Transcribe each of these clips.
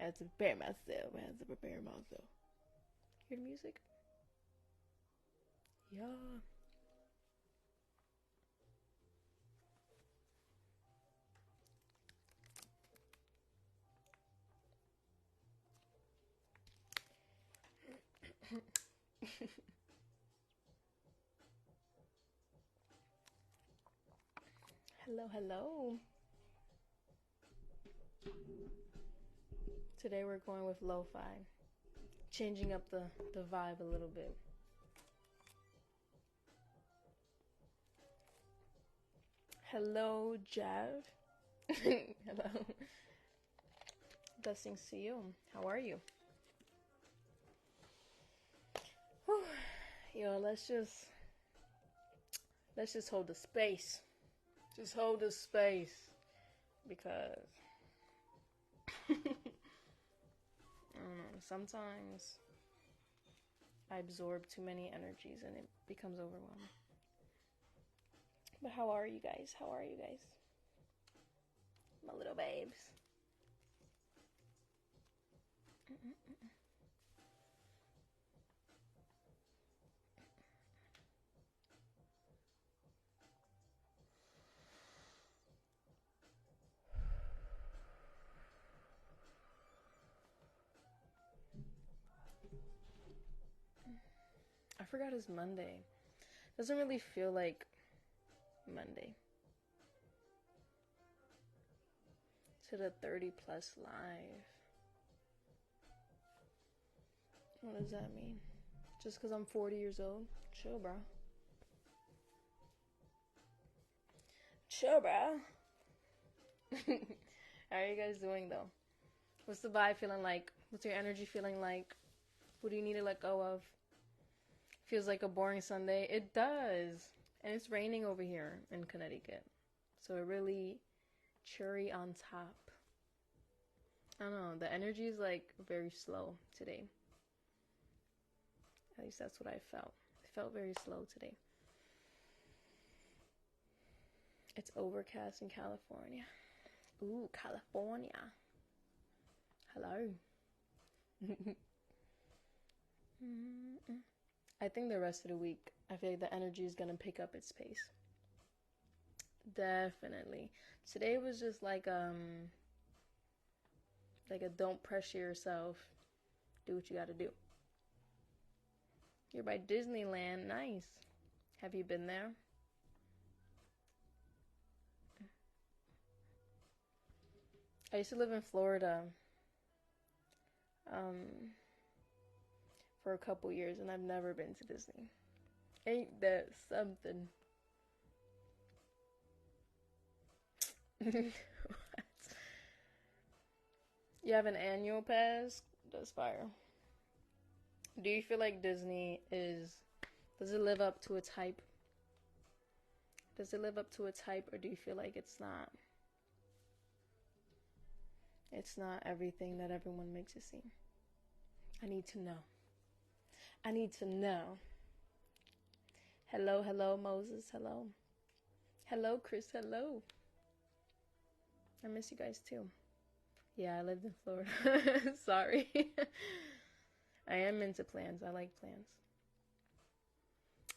I had to prepare myself. I had to prepare myself. Hear the music? Yeah. Hello, hello. Today we're going with lo-fi. Changing up the vibe a little bit. Hello, Jav. Hello. Blessings to you. How are you? Whew. Yo, let's just hold the space. Just hold the space. Because I don't know, sometimes I absorb too many energies and it becomes overwhelming. But how are you guys? How are you guys? My little babes. I forgot it's Monday. Doesn't really feel like Monday. To the 30 plus live. What does that mean? Just because I'm 40 years old? Chill, bro. Chill, bro. How are you guys doing, though? What's the vibe feeling like? What's your energy feeling like? What do you need to let go of? Feels like a boring Sunday. It does. And it's raining over here in Connecticut. So it really cherry on top. I don't know. The energy is like very slow today. At least that's what I felt. It felt very slow today. It's overcast in California. Ooh, California. Hello. I think the rest of the week, I feel like the energy is going to pick up its pace. Definitely. Today was just like a don't pressure yourself. Do what you got to do. You're by Disneyland. Nice. Have you been there? I used to live in Florida for a couple years, and I've never been to Disney. Ain't that something? What? You have an annual pass? That's fire. Do you feel like Disney does it live up to its hype? Does it live up to its hype, or do you feel like it's not? It's not everything that everyone makes it seem. I need to know. I need to know. Hello, hello, Moses. Hello. Hello, Chris. Hello. I miss you guys too. Yeah, I lived in Florida. Sorry. I am into plans. I like plans.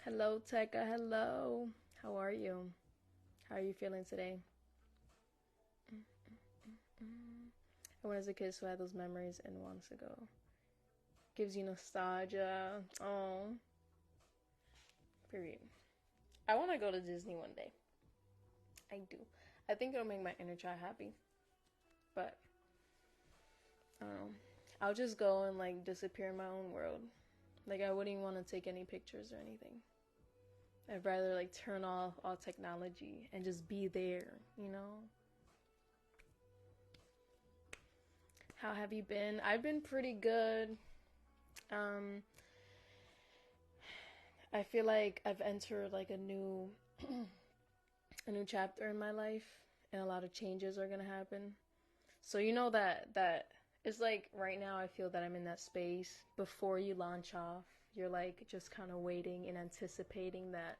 Hello, Tekka. Hello. How are you? How are you feeling today? I went as a kid, so I had those memories and wants to go. Gives you nostalgia. Oh. Period. I want to go to Disney one day. I do. I think it'll make my inner child happy. But I'll just go and like disappear in my own world. Like I wouldn't even want to take any pictures or anything. I'd rather like turn off all technology and just be there, you know? How have you been? I've been pretty good. I feel like I've entered like a new chapter in my life, and a lot of changes are gonna happen. So you know that it's like right now I feel that I'm in that space before you launch off. You're like just kind of waiting and anticipating that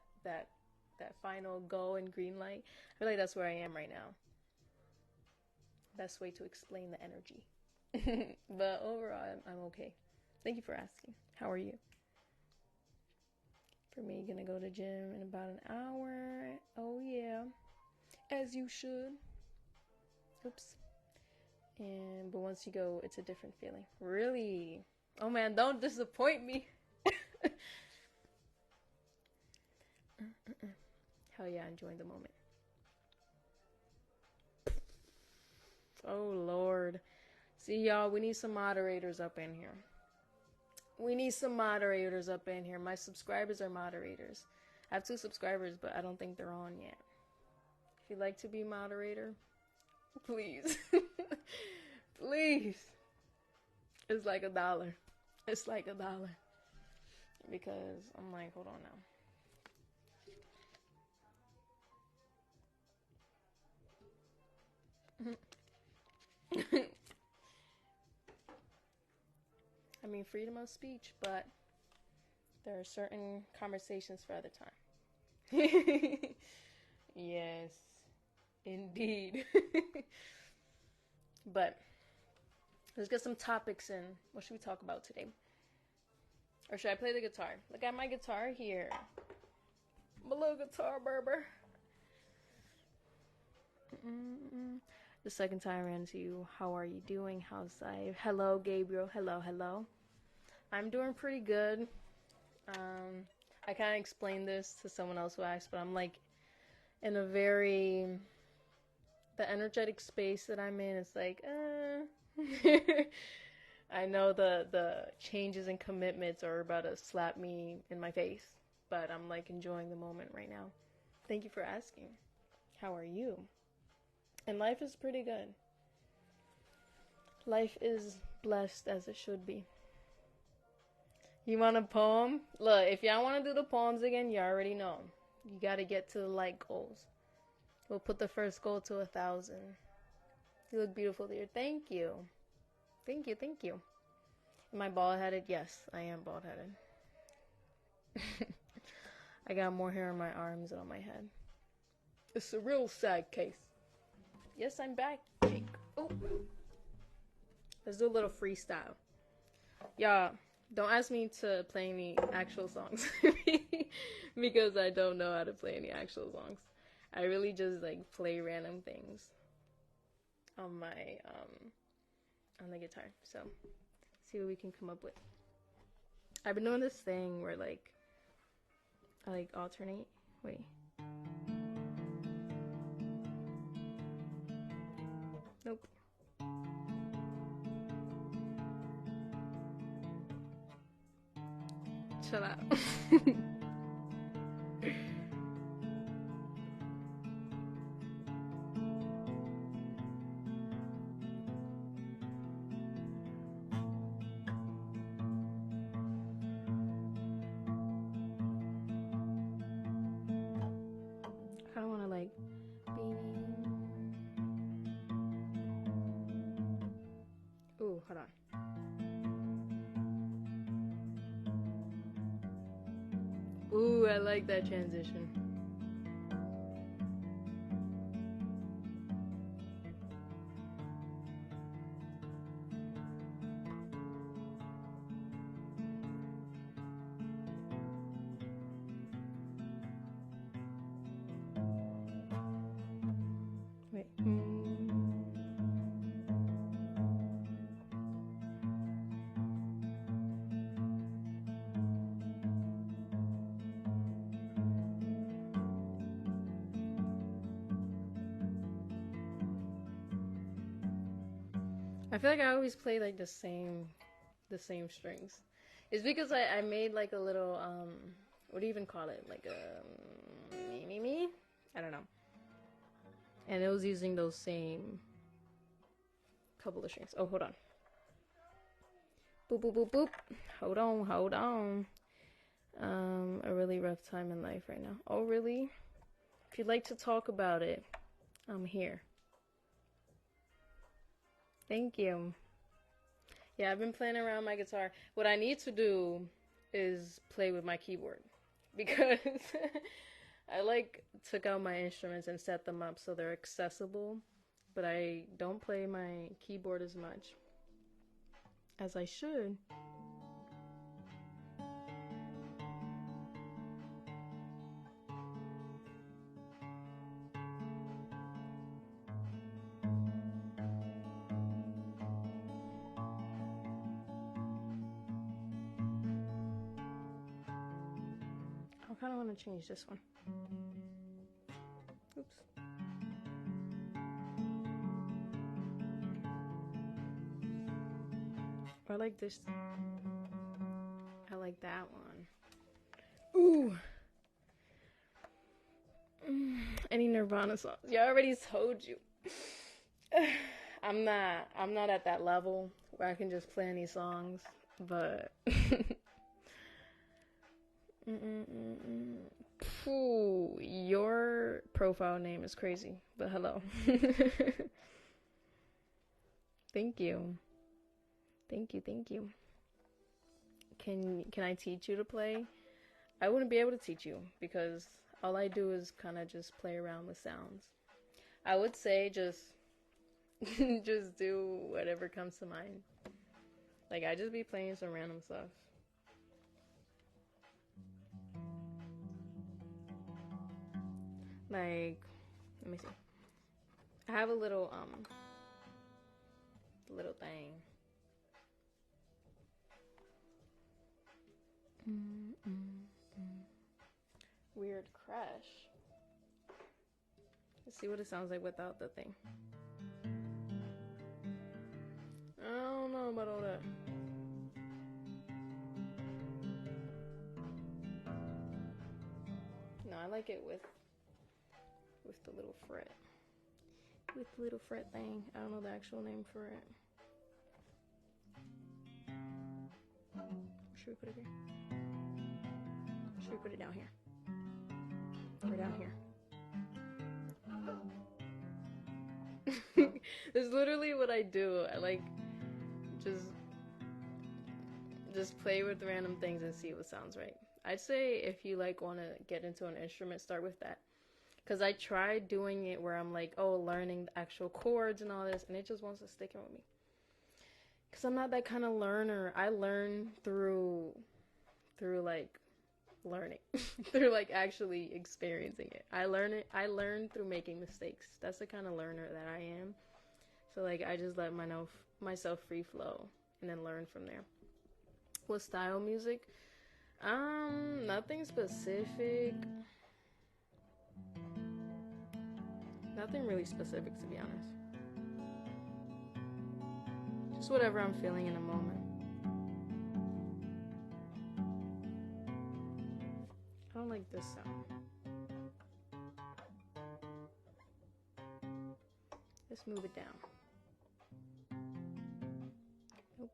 final go and green light. I feel like that's where I am right now. Best way to explain the energy. But overall, I'm okay. Thank you for asking. How are you? For me, gonna go to gym in about an hour. Oh yeah, as you should. Oops. But once you go, it's a different feeling. Really? Oh man, don't disappoint me. Hell yeah, enjoying the moment. Oh lord. See y'all, we need some moderators up in here. We need some moderators up in here. My subscribers are moderators. I have 2 subscribers, but I don't think they're on yet. If you'd like to be moderator, please. Please. It's like $1. It's like $1. Because I'm like, hold on now. I mean, freedom of speech, but there are certain conversations for other time. Yes, indeed. But let's get some topics in. What should we talk about today? Or should I play the guitar? Look at my guitar here. My little guitar, Berber. The second time I ran into you. How are you doing? How's life? Hello, Gabriel. Hello. I'm doing pretty good. I kind of explained this to someone else who asked, but I'm like in a very, the energetic space that I'm in is like, I know the changes and commitments are about to slap me in my face, but I'm like enjoying the moment right now. Thank you for asking. How are you? And life is pretty good. Life is blessed as it should be. You want a poem? Look, if y'all want to do the poems again, you already know. You got to get to the like goals. We'll put the first goal to 1,000. You look beautiful there. Thank you. Thank you. Am I bald-headed? Yes, I am bald-headed. I got more hair on my arms than on my head. It's a real sad case. Yes, I'm back, Jake. Oh. Let's do a little freestyle. Y'all, don't ask me to play any actual songs because I don't know how to play any actual songs. I really just like play random things on my on the guitar. So see what we can come up with. I've been doing this thing where like I like alternate. Wait. Nope. Shut up. I don't want to like be. Ooh, hold on. Ooh, I like that transition. Wait. I feel like I always play like the same strings. It's because I made like a little what do you even call it? Like a me? I don't know. And it was using those same couple of strings. Oh, hold on. Boop boop boop boop. Hold on. A really rough time in life right now. Oh, really? If you'd like to talk about it, I'm here. Thank you. Yeah, I've been playing around my guitar. What I need to do is play with my keyboard because I like took out my instruments and set them up so they're accessible, but I don't play my keyboard as much. as I should. I kind of want to change this one. Oops. I like this. I like that one. Ooh. Any Nirvana songs? Yeah, I already told you. I'm not at that level where I can just play any songs, but Phew, your profile name is crazy, but hello. Thank you. Thank you. Can I teach you to play? I wouldn't be able to teach you because all I do is kind of just play around with sounds. I would say just just do whatever comes to mind. Like I just be playing some random stuff. Like, let me see. I have a little thing. Weird crash. Let's see what it sounds like without the thing. I don't know about all that. No, I like it with the little fret. With the little fret thing. I don't know the actual name for it. Should we put it here? Should we put it down here? Or down here? That's literally what I do. I like just play with random things and see what sounds right. I'd say if you like want to get into an instrument, start with that. Because I tried doing it where I'm like, oh, learning the actual chords and all this, and it just wants to stick in with me. Because I'm not that kind of learner. I learn through like learning, through like actually experiencing it. I learn through making mistakes. That's the kind of learner that I am. So like I just let myself free flow and then learn from there. What style music? Nothing specific. Nothing really specific, to be honest. Just whatever I'm feeling in a moment. I don't like this sound. Let's move it down. Nope.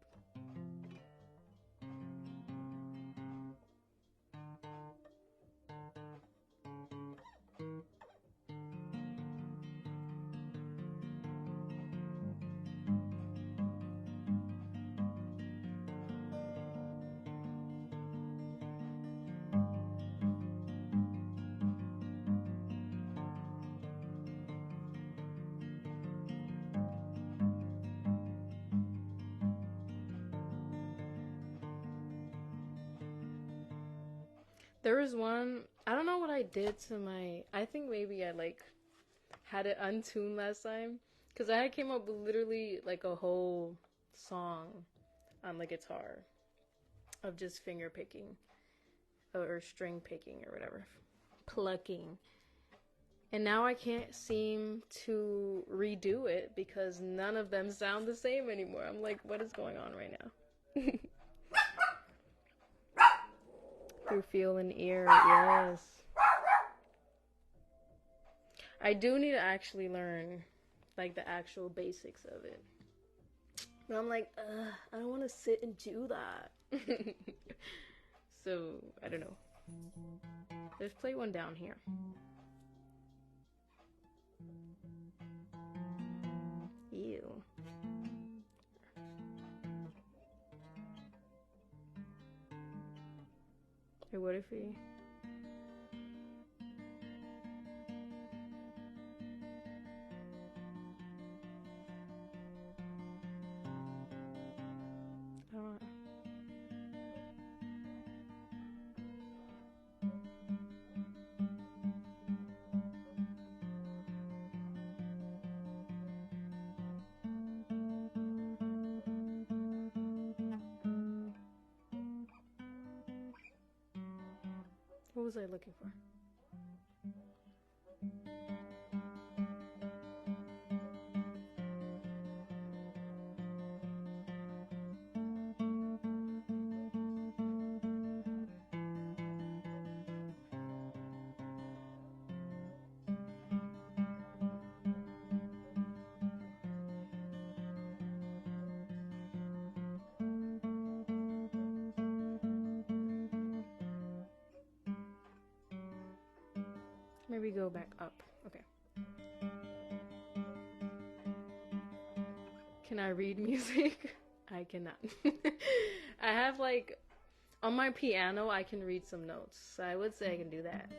There was one, I don't know what I did to I think maybe I like had it untuned last time. Because I came up with literally like a whole song on the guitar of just finger picking or string picking or whatever. Plucking. And now I can't seem to redo it because none of them sound the same anymore. I'm like, what is going on right now? Through feel and ear, yes. I do need to actually learn, like, the actual basics of it. But I'm like, I don't want to sit and do that. So, I don't know. Let's play one down here. Ew. Or what if we... was I looking for? Maybe go back up. Okay. Can I read music? I cannot. I have like, on my piano, I can read some notes. So I would say I can do that.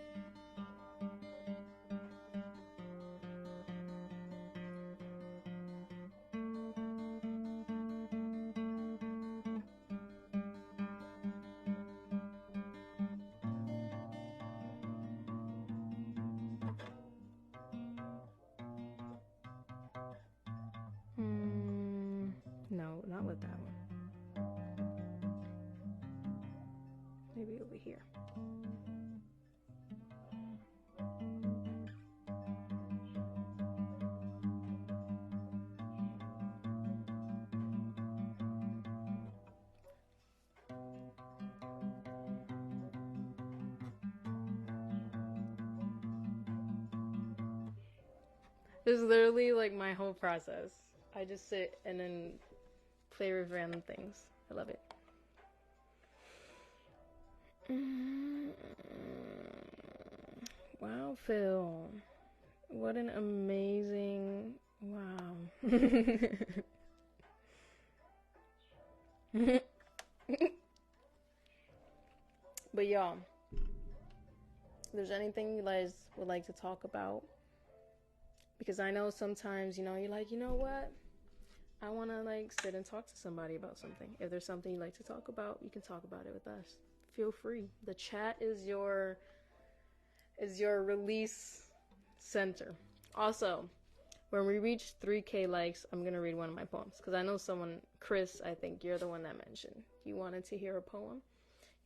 No, not with that one. Maybe over here. This is literally like my whole process. I just sit and then play with random things. I love it. Wow, Phil. What an amazing... Wow. But y'all, if there's anything you guys would like to talk about, because I know sometimes, you know, you're like, you know what? I want to like sit and talk to somebody about something. If there's something you'd like to talk about, you can talk about it with us. Feel free. The chat is your release center. Also, when we reach 3K likes, I'm going to read one of my poems. Because I know someone, Chris, I think you're the one that mentioned you wanted to hear a poem.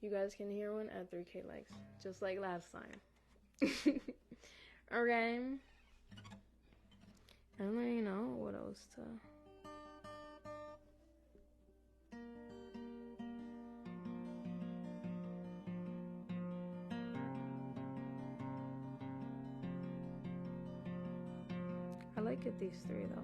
You guys can hear one at 3K likes. Just like last time. Okay. I don't really know what else to... I like it, these three though.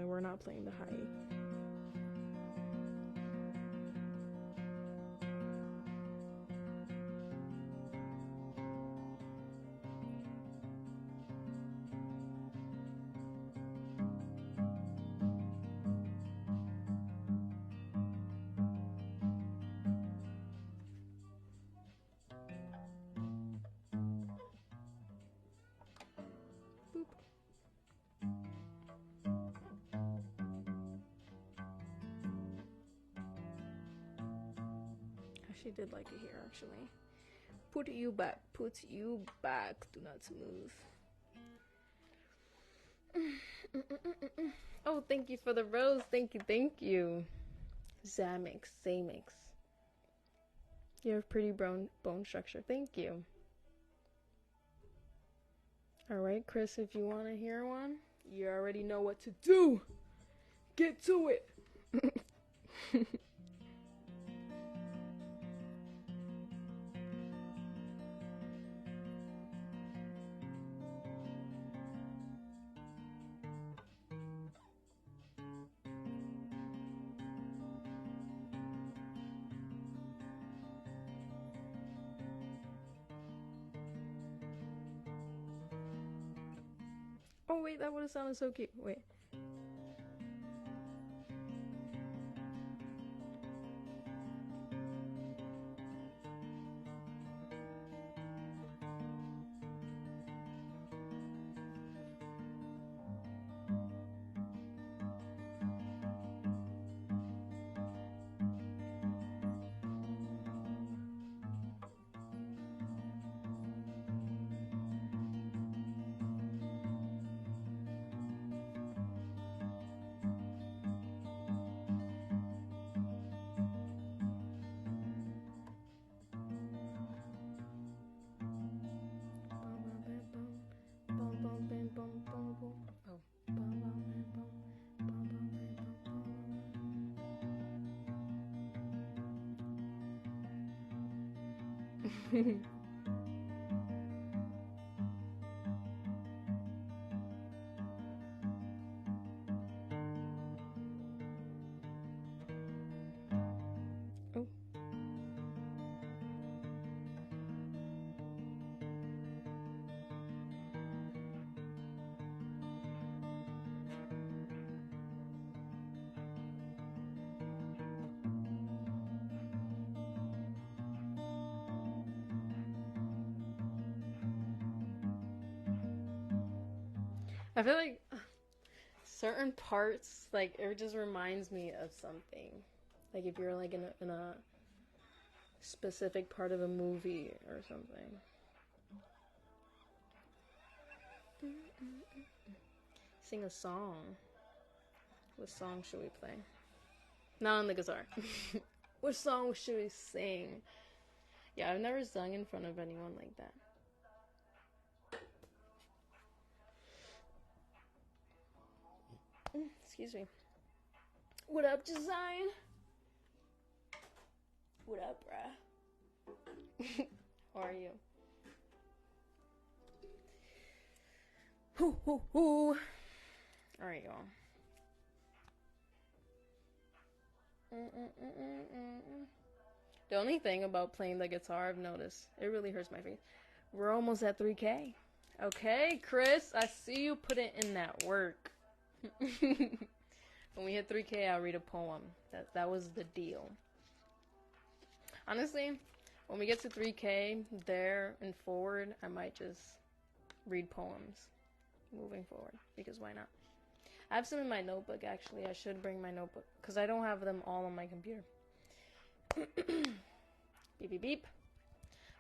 We're not playing the high. She did like it here, actually. Put you back. Put you back. Do not move. Oh, thank you for the rose. Thank you, thank you. Zamix. You have pretty bone structure. Thank you. Alright, Chris, if you want to hear one, you already know what to do. Get to it. Oh wait, that would have sounded so cute. Wait. Oh. I feel like certain parts, like, it just reminds me of something. Like if you're like in a specific part of a movie or something. Sing a song. What song should we play? Not on the guitar. What song should we sing? Yeah, I've never sung in front of anyone like that. Excuse me. What up, Design? What up, bruh? How are you? Hoo, hoo, hoo. Alright, y'all. The only thing about playing the guitar I've noticed, it really hurts my face. We're almost at 3K. Okay, Chris, I see you put it in that work. When we hit 3K, I'll read a poem. That was the deal. Honestly, when we get to 3K, there and forward, I might just read poems moving forward, because why not? I have some in my notebook, actually. I should bring my notebook, because I don't have them all on my computer. Beep, beep, beep.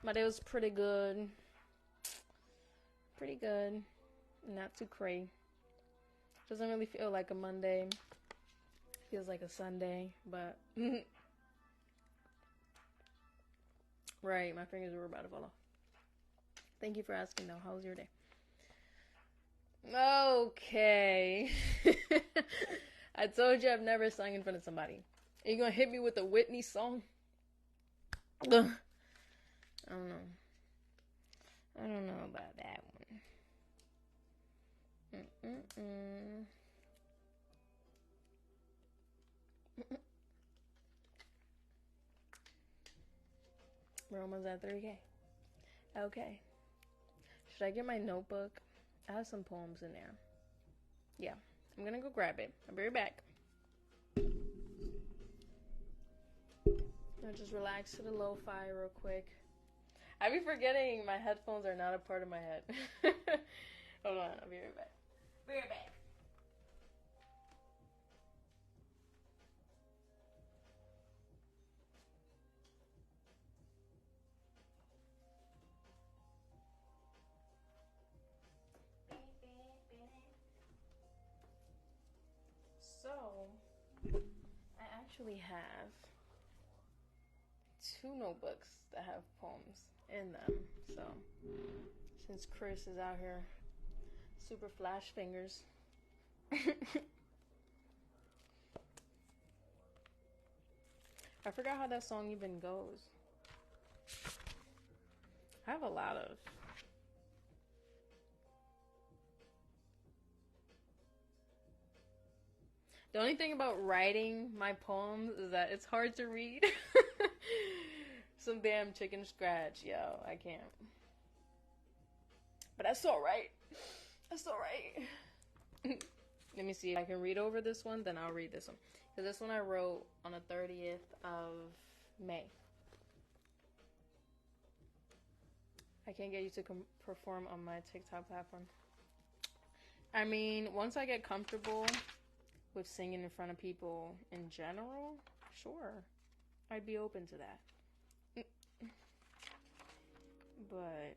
My day was pretty good. Pretty good. Not too crazy. Doesn't really feel like a Monday. Feels like a Sunday, but... Right, my fingers were about to fall off. Thank you for asking, though. How was your day? Okay. I told you I've never sung in front of somebody. Are you gonna hit me with a Whitney song? Ugh. I don't know. I don't know about that one. We're almost at 3K. Okay. Should I get my notebook? I have some poems in there. Yeah. I'm gonna go grab it. I'll be right back. I'll just relax to the lo-fi real quick. I be forgetting my headphones are not a part of my head. Hold on, I'll be right back. Be right back. So, I actually have 2 notebooks that have poems in them. So, since Chris is out here super flash fingers. I forgot how that song even goes. I have a lot of. The only thing about writing my poems is that it's hard to read. Some damn chicken scratch, yo, I can't. But that's alright. That's alright. Let me see if I can read over this one, then I'll read this one. Because this one I wrote on the 30th of May. I can't get you to perform on my TikTok platform. I mean, once I get comfortable with singing in front of people in general, sure, I'd be open to that. But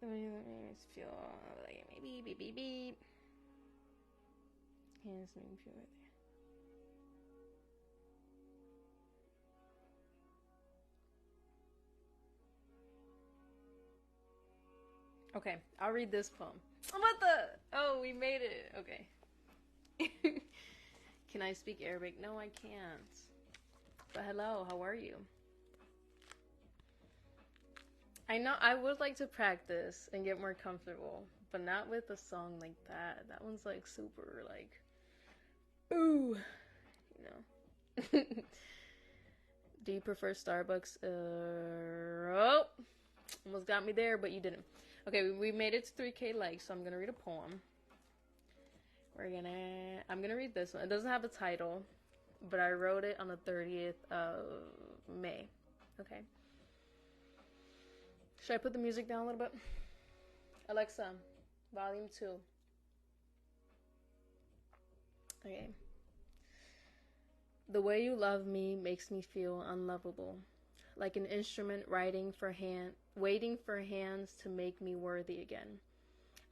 let me feel like maybe beep beep beep. Hands make me feel right there. Okay, I'll read this poem. What the? Oh, we made it. Okay. Can I speak Arabic? No, I can't. But hello, how are you? I know I would like to practice and get more comfortable, but not with a song like that. That one's like super like, ooh, you know. Do you prefer Starbucks? Oh, almost got me there, but you didn't. Okay, we made it to 3K likes, so I'm gonna read a poem. I'm gonna read this one. It doesn't have a title, but I wrote it on the 30th of May. Okay. Should I put the music down a little bit? Alexa, volume 2. Okay. The way you love me makes me feel unlovable, like an instrument waiting for hands to make me worthy again.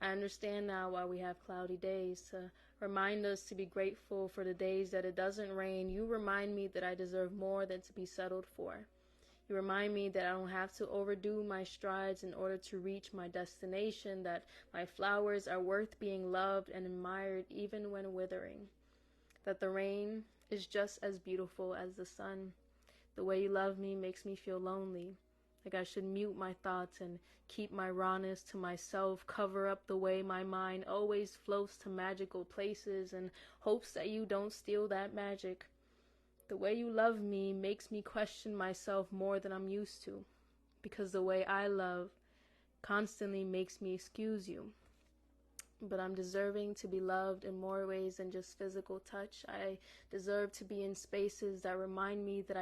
I understand now why we have cloudy days, to remind us to be grateful for the days that it doesn't rain. You remind me that I deserve more than to be settled for. You remind me that I don't have to overdo my strides in order to reach my destination, that my flowers are worth being loved and admired even when withering, that the rain is just as beautiful as the sun. The way you love me makes me feel lonely, like I should mute my thoughts and keep my rawness to myself, cover up the way my mind always floats to magical places in hopes that you don't steal that magic. The way you love me makes me question myself more than I'm used to, because the way I love constantly makes me excuse you. But I'm deserving to be loved in more ways than just physical touch. I deserve to be in spaces that remind me that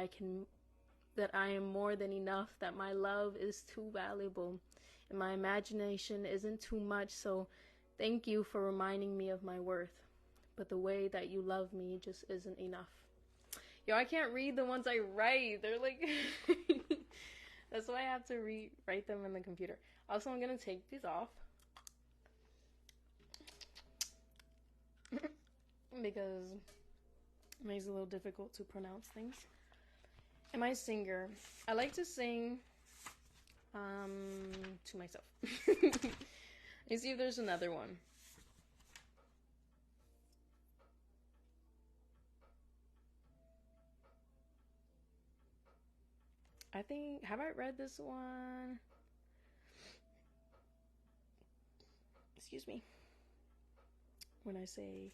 I am more than enough, that my love is too valuable, and my imagination isn't too much, so thank you for reminding me of my worth. But the way that you love me just isn't enough. Yo, I can't read the ones I write. They're like... That's why I have to write them in the computer. Also, I'm going to take these off. Because it makes it a little difficult to pronounce things. Am I a singer? I like to sing to myself. Let's see if there's another one. I think, have I read this one? Excuse me. When I say,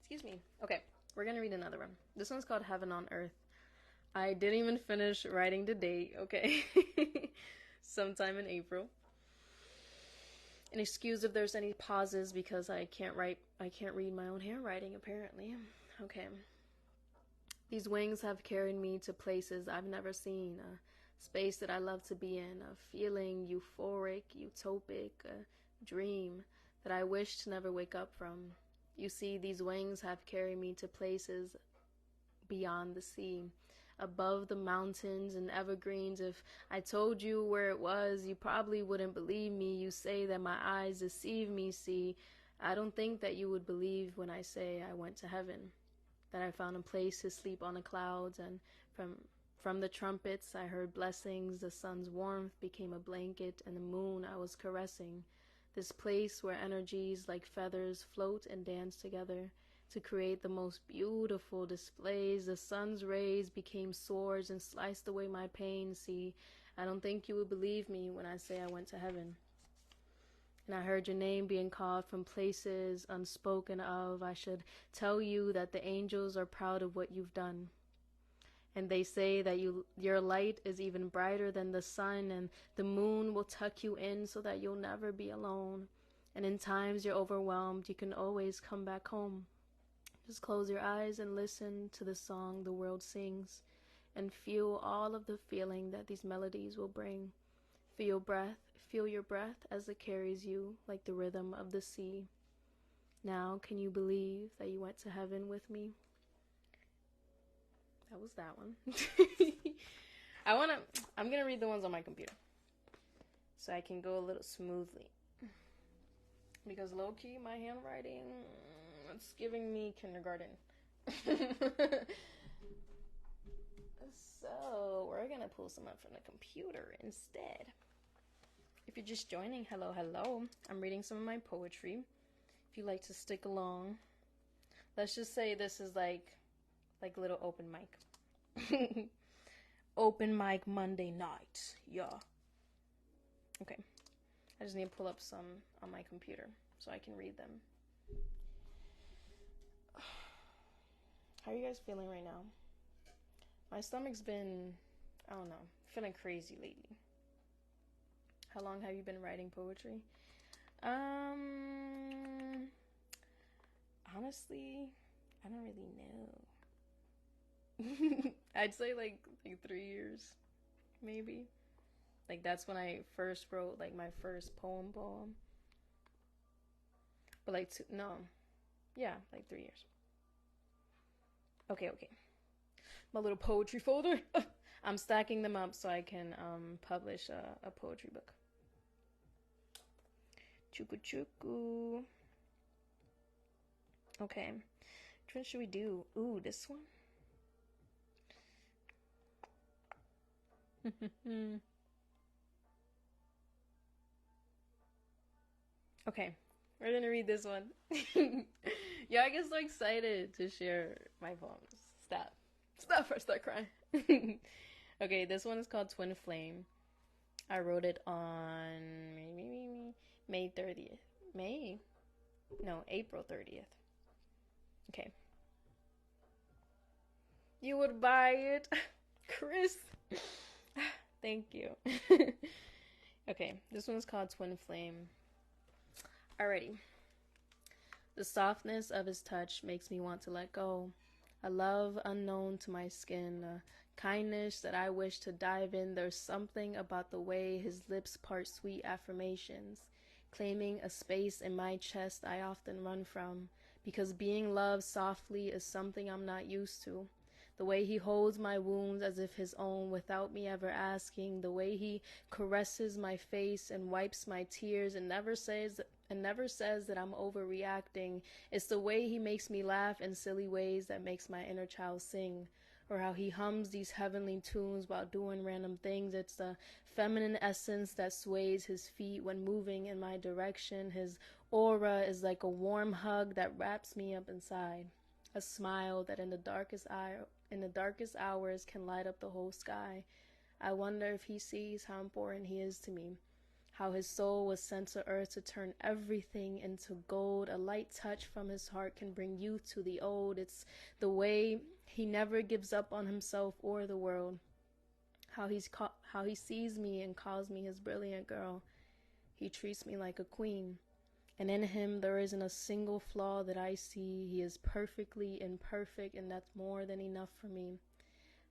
excuse me. Okay, we're gonna read another one. This one's called Heaven on Earth. I didn't even finish writing the date, okay? Sometime in April. And excuse if there's any pauses because I can't read my own handwriting apparently. Okay. These wings have carried me to places I've never seen, a space that I love to be in, a feeling euphoric, utopic, a dream that I wish to never wake up from. You see, these wings have carried me to places beyond the sea, above the mountains and evergreens. If I told you where it was, you probably wouldn't believe me. You say that my eyes deceive me. See, I don't think that you would believe when I say I went to heaven, that I found a place to sleep on the clouds, and from the trumpets I heard blessings. The sun's warmth became a blanket, and the moon I was caressing. This place where energies like feathers float and dance together to create the most beautiful displays. The sun's rays became swords and sliced away my pain. See, I don't think you would believe me when I say I went to heaven. And I heard your name being called from places unspoken of. I should tell you that the angels are proud of what you've done. And they say that your light is even brighter than the sun, and the moon will tuck you in so that you'll never be alone. And in times you're overwhelmed, you can always come back home. Just close your eyes and listen to the song the world sings, and feel all of the feeling that these melodies will bring. Feel your breath as it carries you like the rhythm of the sea. Now, can you believe that you went to heaven with me? That was that one. I'm gonna read the ones on my computer so I can go a little smoothly. Because low-key, my handwriting, it's giving me kindergarten. So, we're gonna pull some up from the computer instead. If you're just joining, hello, hello. I'm reading some of my poetry. if you like to stick along. Let's just say this is like a little open mic. Open mic Monday night. Yeah. Okay. I just need to pull up some on my computer so I can read them. How are you guys feeling right now? My stomach's been, I don't know, feeling crazy lately. How long have you been writing poetry? Honestly, I don't really know. I'd say like 3 years, maybe. Like that's when I first wrote like my first poem. But like yeah, like 3 years. Okay. My little poetry folder. I'm stacking them up so I can publish a poetry book. Chuku chuku. Okay. Which one should we do? Ooh, this one? Okay. We're gonna read this one. Yeah, I get so excited to share my poems. Stop or start crying. Okay, this one is called Twin Flame. I wrote it on May 30th. April 30th. Okay. You would buy it? Chris. Thank you. Okay, this one's called Twin Flame. Alrighty. The softness of his touch makes me want to let go. A love unknown to my skin, a kindness that I wish to dive in. There's something about the way his lips part sweet affirmations, claiming a space in my chest I often run from, because being loved softly is something I'm not used to. The way he holds my wounds as if his own without me ever asking, the way he caresses my face and wipes my tears and never says that I'm overreacting. It's the way he makes me laugh in silly ways that makes my inner child sing, or how he hums these heavenly tunes while doing random things. It's the feminine essence that sways his feet when moving in my direction. His aura is like a warm hug that wraps me up inside, a smile that in the darkest hours can light up the whole sky. I wonder if he sees how important he is to me, how his soul was sent to earth to turn everything into gold. A light touch from his heart can bring youth to the old. It's the way he never gives up on himself or the world, how he sees me and calls me his brilliant girl. He treats me like a queen, and in him there isn't a single flaw that I see. He is perfectly imperfect, and that's more than enough for me.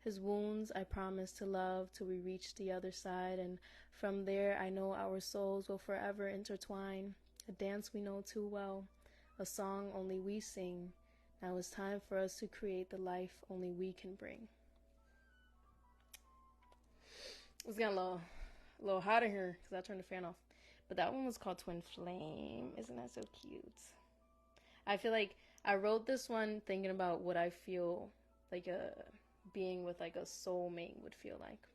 His wounds I promise to love till we reach the other side, and from there I know our souls will forever intertwine. A dance we know too well, a song only we sing. Now it's time for us to create the life only we can bring. It's getting a little hot in here because I turned the fan off. But that one was called Twin Flame. Isn't that so cute? I feel like I wrote this one thinking about what I feel like being with like a soulmate would feel like.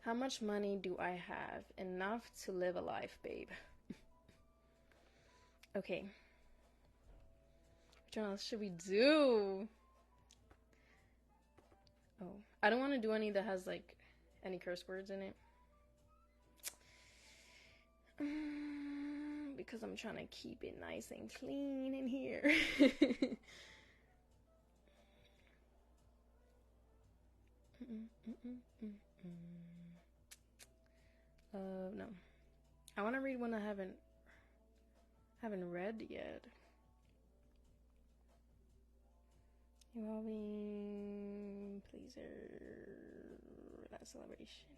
How much money do I have? Enough to live a life, babe. Okay. Which one else should we do? Oh, I don't want to do any that has like any curse words in it. Because I'm trying to keep it nice and clean in here. No. I want to read one I haven't read yet. Evolving pleaser, that celebration.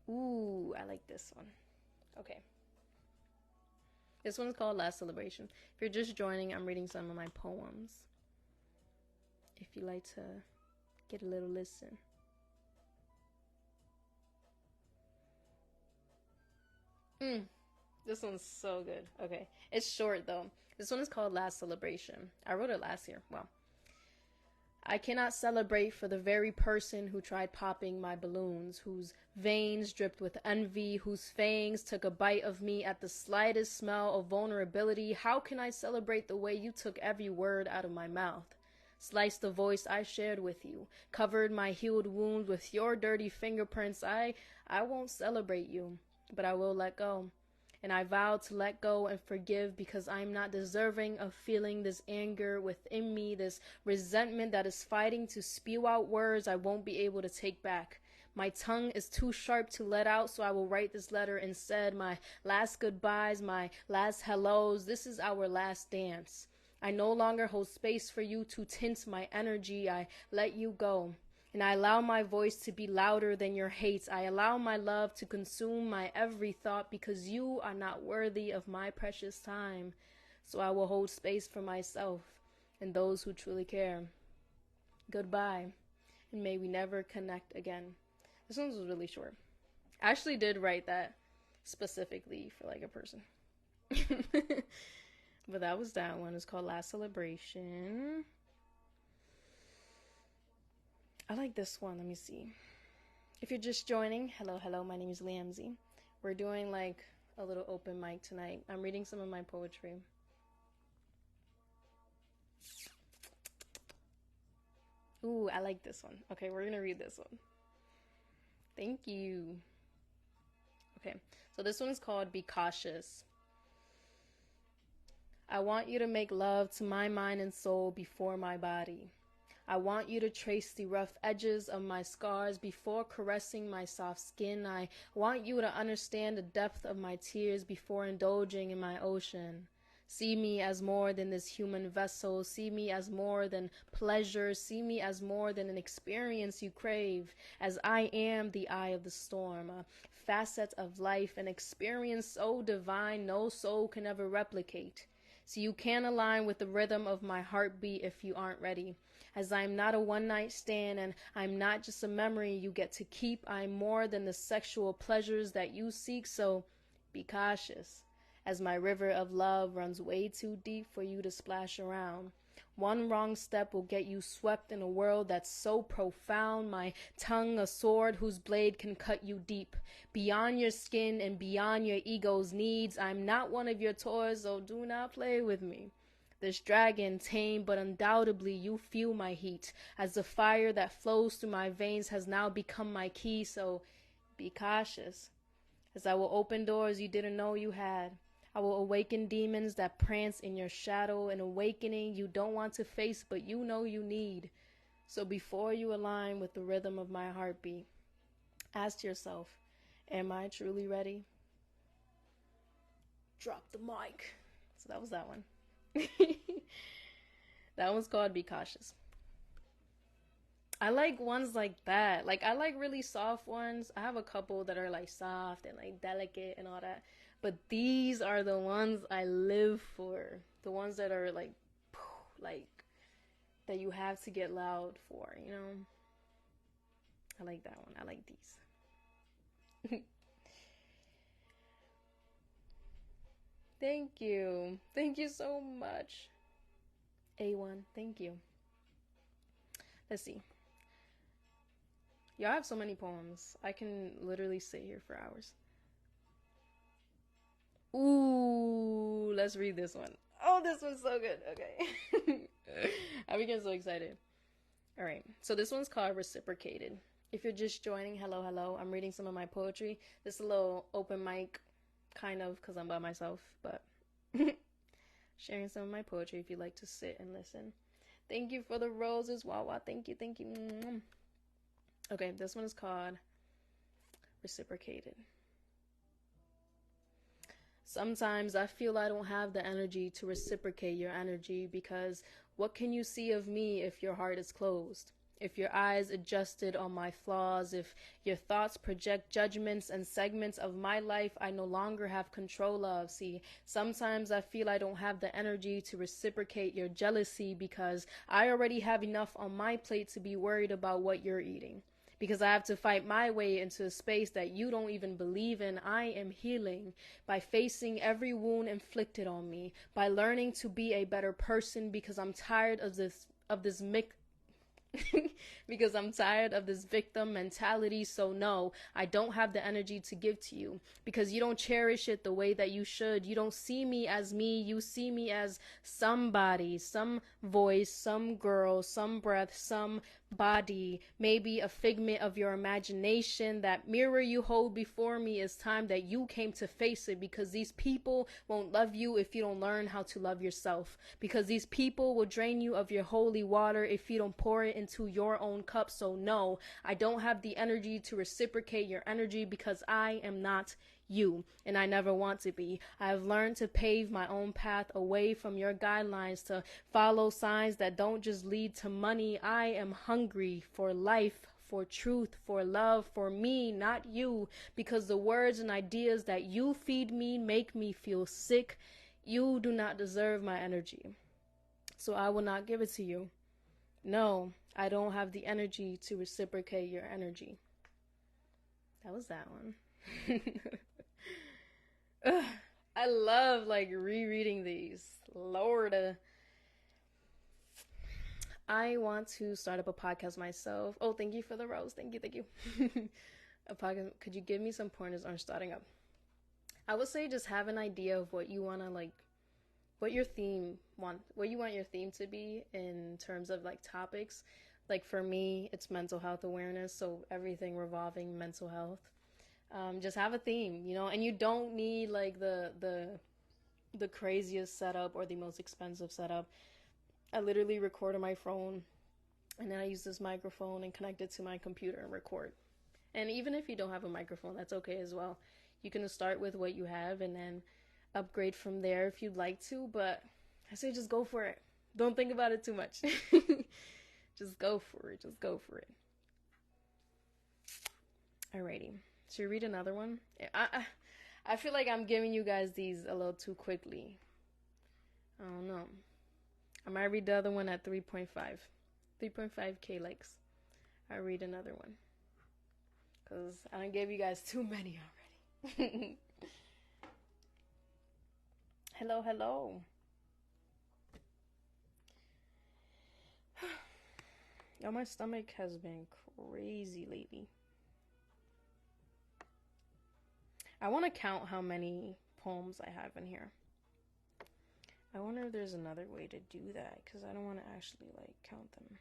Ooh, I like this one. Okay. This one is called Last Celebration. If you're just joining, I'm reading some of my poems. If you like to get a little listen. This one's so good. Okay. It's short though. This one is called Last Celebration. I wrote it last year. Well, I cannot celebrate for the very person who tried popping my balloons, whose veins dripped with envy, whose fangs took a bite of me at the slightest smell of vulnerability. How can I celebrate the way you took every word out of my mouth? Sliced the voice I shared with you, covered my healed wound with your dirty fingerprints. I won't celebrate you, but I will let go. And I vow to let go and forgive because I'm not deserving of feeling this anger within me, this resentment that is fighting to spew out words I won't be able to take back. My tongue is too sharp to let out, so I will write this letter instead. My last goodbyes, my last hellos. This is our last dance. I no longer hold space for you to tint my energy. I let you go. And I allow my voice to be louder than your hate. I allow my love to consume my every thought because you are not worthy of my precious time. So I will hold space for myself and those who truly care. Goodbye, and may we never connect again. This one was really short. I actually did write that specifically for like a person. But that was that one. It's called Last Celebration. I like this one. Let me see. If you're just joining, hello, my name is Liamzy. We're doing like a little open mic tonight. I'm reading some of my poetry. Ooh, I like this one. Okay, we're gonna read this one. Thank you. Okay, so this one is called Be Cautious. I want you to make love to my mind and soul before my body. I want you to trace the rough edges of my scars before caressing my soft skin. I want you to understand the depth of my tears before indulging in my ocean. See me as more than this human vessel. See me as more than pleasure. See me as more than an experience you crave. As I am the eye of the storm, a facet of life, an experience so divine no soul can ever replicate. So you can't align with the rhythm of my heartbeat if you aren't ready. As I'm not a one-night stand and I'm not just a memory you get to keep, I'm more than the sexual pleasures that you seek, so be cautious. As my river of love runs way too deep for you to splash around. One wrong step will get you swept in a world that's so profound. My tongue a sword whose blade can cut you deep. Beyond your skin and beyond your ego's needs. I'm not one of your toys, so do not play with me. This dragon, tame, but undoubtedly you feel my heat, as the fire that flows through my veins has now become my key, so be cautious, as I will open doors you didn't know you had. I will awaken demons that prance in your shadow, an awakening you don't want to face, but you know you need. So before you align with the rhythm of my heartbeat, ask yourself, am I truly ready? Drop the mic. So that was that one. That one's called Be Cautious. I like ones like that. Like, I like really soft ones. I have a couple that are like soft and like delicate and all that. But these are the ones I live for. The ones that are like that you have to get loud for, you know? I like that one. I like these. Thank you. Thank you so much. A1, thank you. Let's see. Y'all have so many poems. I can literally sit here for hours. Ooh, let's read this one. Oh, this one's so good. Okay. I became so excited. All right. So this one's called Reciprocated. If you're just joining, hello. I'm reading some of my poetry. This is a little open mic, kind of, because I'm by myself, but sharing some of my poetry if you'd like to sit and listen. Thank you for the roses, Wawa. Thank you. Okay, this one is called Reciprocated. Sometimes I feel I don't have the energy to reciprocate your energy because what can you see of me if your heart is closed? If your eyes adjusted on my flaws, if your thoughts project judgments and segments of my life I no longer have control of. See, sometimes I feel I don't have the energy to reciprocate your jealousy because I already have enough on my plate to be worried about what you're eating. Because I have to fight my way into a space that you don't even believe in. I am healing by facing every wound inflicted on me, by learning to be a better person because I'm tired of this because I'm tired of this victim mentality. So no, I don't have the energy to give to you because you don't cherish it the way that you should. You don't see me as me. You see me as somebody, some voice, some girl, some breath, some body, maybe a figment of your imagination. That mirror you hold before me is time that you came to face it, because these people won't love you if you don't learn how to love yourself, because these people will drain you of your holy water if you don't pour it into your own cup. So no, I don't have the energy to reciprocate your energy because I am not you, and I never want to be. I have learned to pave my own path away from your guidelines, to follow signs that don't just lead to money. I am hungry for life, for truth, for love, for me, not you, because the words and ideas that you feed me make me feel sick. You do not deserve my energy, so I will not give it to you. No, I don't have the energy to reciprocate your energy. That was that one. Ugh, I love like rereading these. Lord. I want to start up a podcast myself. Oh, thank you for the rose. Thank you. A podcast. Could you give me some pointers on starting up? I would say just have an idea of what you want to like, what you want your theme to be in terms of like topics. Like for me, it's mental health awareness, so everything revolving mental health. Just have a theme, and you don't need like the craziest setup or the most expensive setup. I literally record on my phone, and then I use this microphone and connect it to my computer and record. And even if you don't have a microphone, that's okay as well. You can start with what you have and then upgrade from there if you'd like to, but I say just go for it. Don't think about it too much. Just go for it. Alrighty. Should we read another one? I feel like I'm giving you guys these a little too quickly. I don't know. I might read the other one at 3.5. 3.5k likes. I'll read another one, because I done gave you guys too many already. Hello. Yo, my stomach has been crazy lately. I want to count how many poems I have in here. I wonder if there's another way to do that, because I don't want to actually like count them.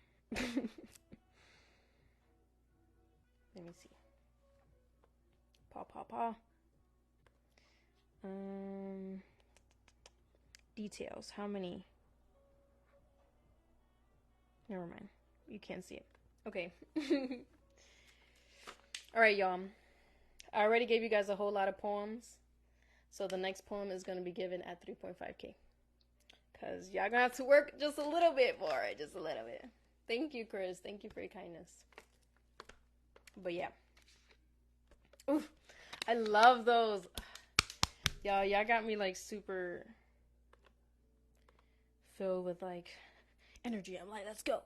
Let me see. Paw. Details. How many? Never mind. You can't see it. Okay. Alright, y'all. I already gave you guys a whole lot of poems. So the next poem is going to be given at 3.5k. Because y'all going to have to work just a little bit for it. Just a little bit. Thank you, Chris. Thank you for your kindness. But yeah. Ooh, I love those. Y'all got me like super filled with like energy. I'm like, let's go.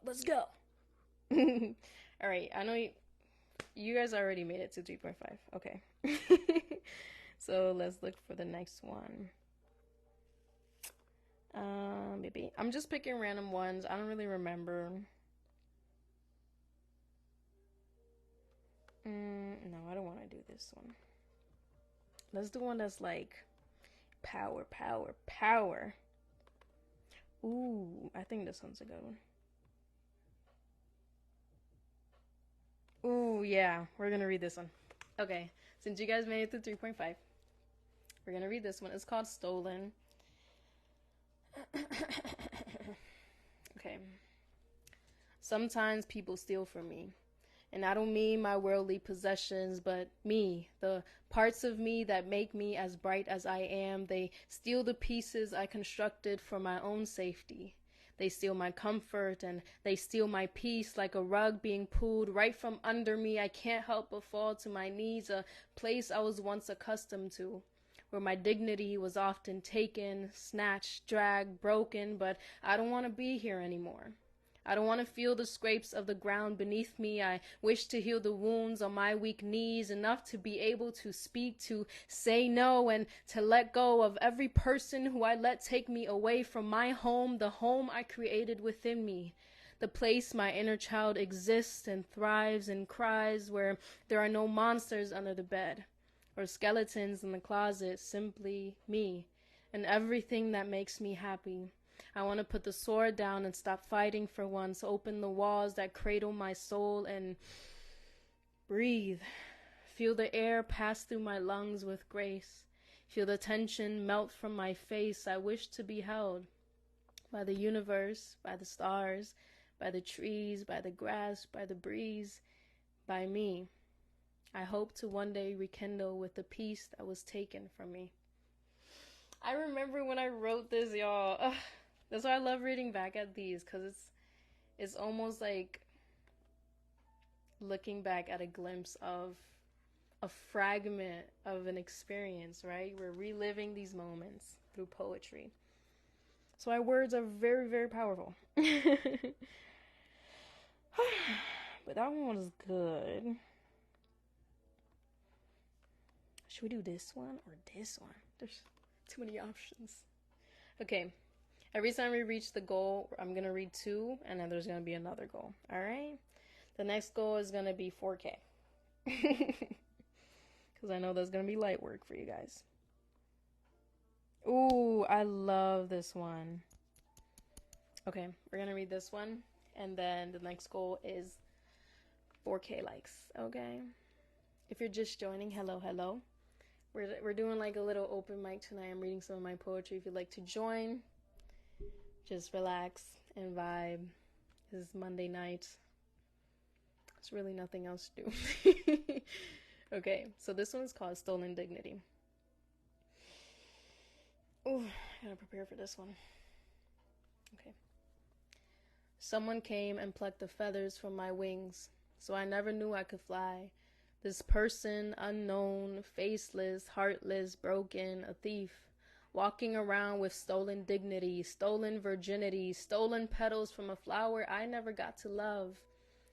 All right, I know you guys already made it to 3.5. Okay. So let's look for the next one. Maybe I'm just picking random ones. I don't really remember. No, I don't want to do this one. Let's do one that's like power. Ooh, I think this one's a good one. Ooh, yeah, we're gonna read this one. Okay, since you guys made it to 3.5, we're gonna read this one. It's called Stolen. Okay. Sometimes people steal from me. And I don't mean my worldly possessions, but me, the parts of me that make me as bright as I am. They steal the pieces I constructed for my own safety. They steal my comfort and they steal my peace like a rug being pulled right from under me. I can't help but fall to my knees, a place I was once accustomed to, where my dignity was often taken, snatched, dragged, broken, but I don't want to be here anymore. I don't want to feel the scrapes of the ground beneath me. I wish to heal the wounds on my weak knees, enough to be able to speak, to say no, and to let go of every person who I let take me away from my home, the home I created within me. The place my inner child exists and thrives and cries, where there are no monsters under the bed or skeletons in the closet, simply me and everything that makes me happy. I want to put the sword down and stop fighting for once, open the walls that cradle my soul and breathe. Feel the air pass through my lungs with grace. Feel the tension melt from my face. I wish to be held by the universe, by the stars, by the trees, by the grass, by the breeze, by me. I hope to one day rekindle with the peace that was taken from me. I remember when I wrote this, y'all. Ugh, that's why I love reading back at these, because it's almost like looking back at a glimpse of a fragment of an experience, right? We're reliving these moments through poetry. So our words are very, very powerful. But that one was good. Should we do this one or this one? There's too many options. Okay. Every time we reach the goal, I'm going to read 2, and then there's going to be another goal. All right? The next goal is going to be 4K. Because I know that's going to be light work for you guys. Ooh, I love this one. Okay, we're going to read this one. And then the next goal is 4K likes, okay? If you're just joining, hello, hello. We're doing like a little open mic tonight. I'm reading some of my poetry. If you'd like to join, just relax and vibe. It's Monday night. There's really nothing else to do. Okay, so this one's called Stolen Dignity. Ooh, I gotta prepare for this one. Okay. Someone came and plucked the feathers from my wings, so I never knew I could fly. This person, unknown, faceless, heartless, broken, a thief, walking around with stolen dignity, stolen virginity, stolen petals from a flower I never got to love.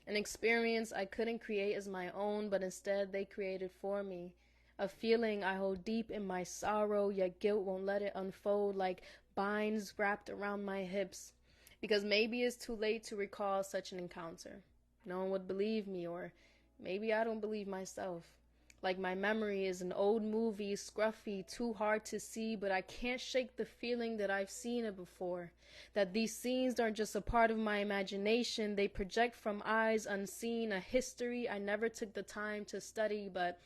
An experience I couldn't create as my own, but instead they created for me. A feeling I hold deep in my sorrow, yet guilt won't let it unfold like binds wrapped around my hips. Because maybe it's too late to recall such an encounter. No one would believe me, or maybe I don't believe myself. Like my memory is an old movie, scruffy, too hard to see, but I can't shake the feeling that I've seen it before. That these scenes aren't just a part of my imagination, they project from eyes unseen, a history I never took the time to study, but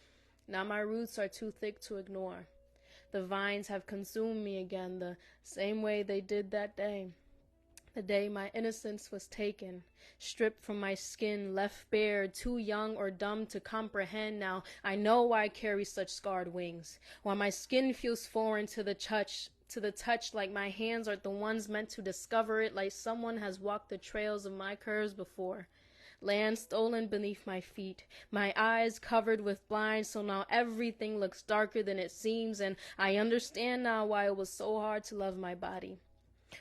now my roots are too thick to ignore. The vines have consumed me again, the same way they did that day. The day my innocence was taken, stripped from my skin, left bare, too young or dumb to comprehend. Now I know why I carry such scarred wings, why my skin feels foreign to the touch, like my hands are the ones meant to discover it, like someone has walked the trails of my curves before. Land stolen beneath my feet, my eyes covered with blinds, so now everything looks darker than it seems, and I understand now why it was so hard to love my body.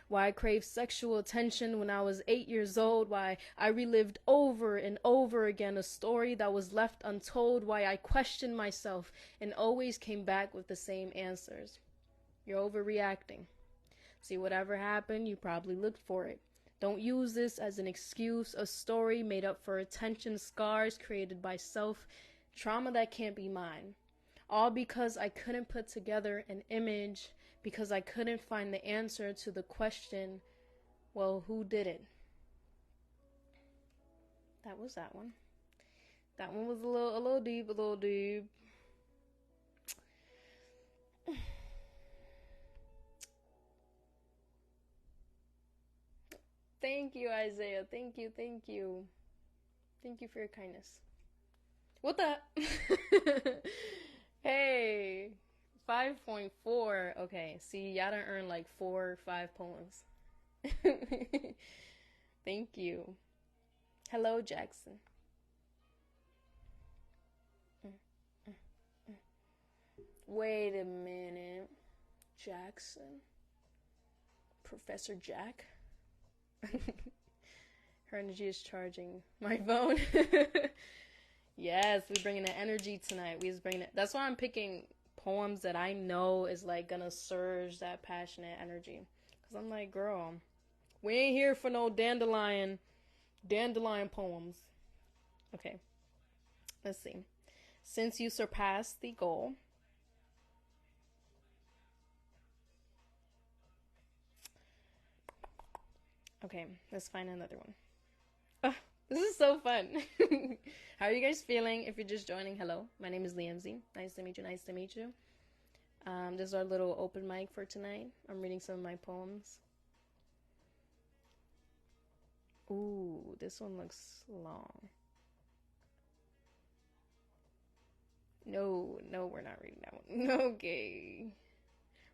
Why I craved sexual attention when I was 8 years old, why I relived over and over again a story that was left untold, why I questioned myself and always came back with the same answers. You're overreacting. See, whatever happened, you probably looked for it. Don't use this as an excuse, a story made up for attention, scars created by self, trauma that can't be mine. All because I couldn't put together an image, because I couldn't find the answer to the question, well, who did it? That was that one. That one was a little deep. Thank you, Isaiah. Thank you. Thank you for your kindness. What the? Hey. 5.4. Okay, see, y'all done earned like 4 or 5 poems. Thank you. Hello, Jackson. Wait a minute. Jackson? Professor Jack? Her energy is charging my phone. Yes, we bringing the energy tonight. We just bringing it. That's why I'm picking poems that I know is like gonna surge that passionate energy. Cause I'm like, girl, we ain't here for no dandelion Dandelion poems. Okay, let's see. Since you surpassed the goal. Okay, let's find another one. Oh, this is so fun. How are you guys feeling? If you're just joining, hello. My name is Liamzy. Nice to meet you. Nice to meet you. This is our little open mic for tonight. I'm reading some of my poems. Ooh, this one looks long. No, no, we're not reading that one. Okay.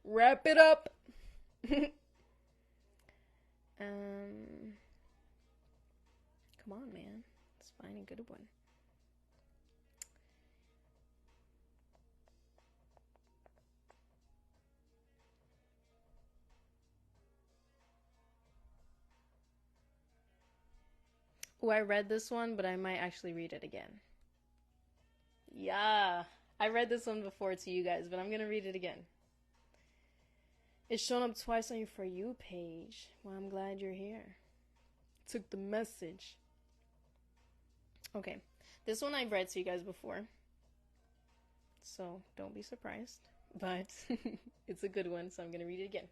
Wrap it up. Come on, man. Let's find a good one. Oh, I read this one, but I might actually read it again. Yeah, I read this one before to you guys, but I'm gonna read it again. It's shown up twice on your For You page. Well, I'm glad you're here. Took the message. Okay, this one I've read to you guys before, so don't be surprised, but it's a good one, so I'm gonna read it again.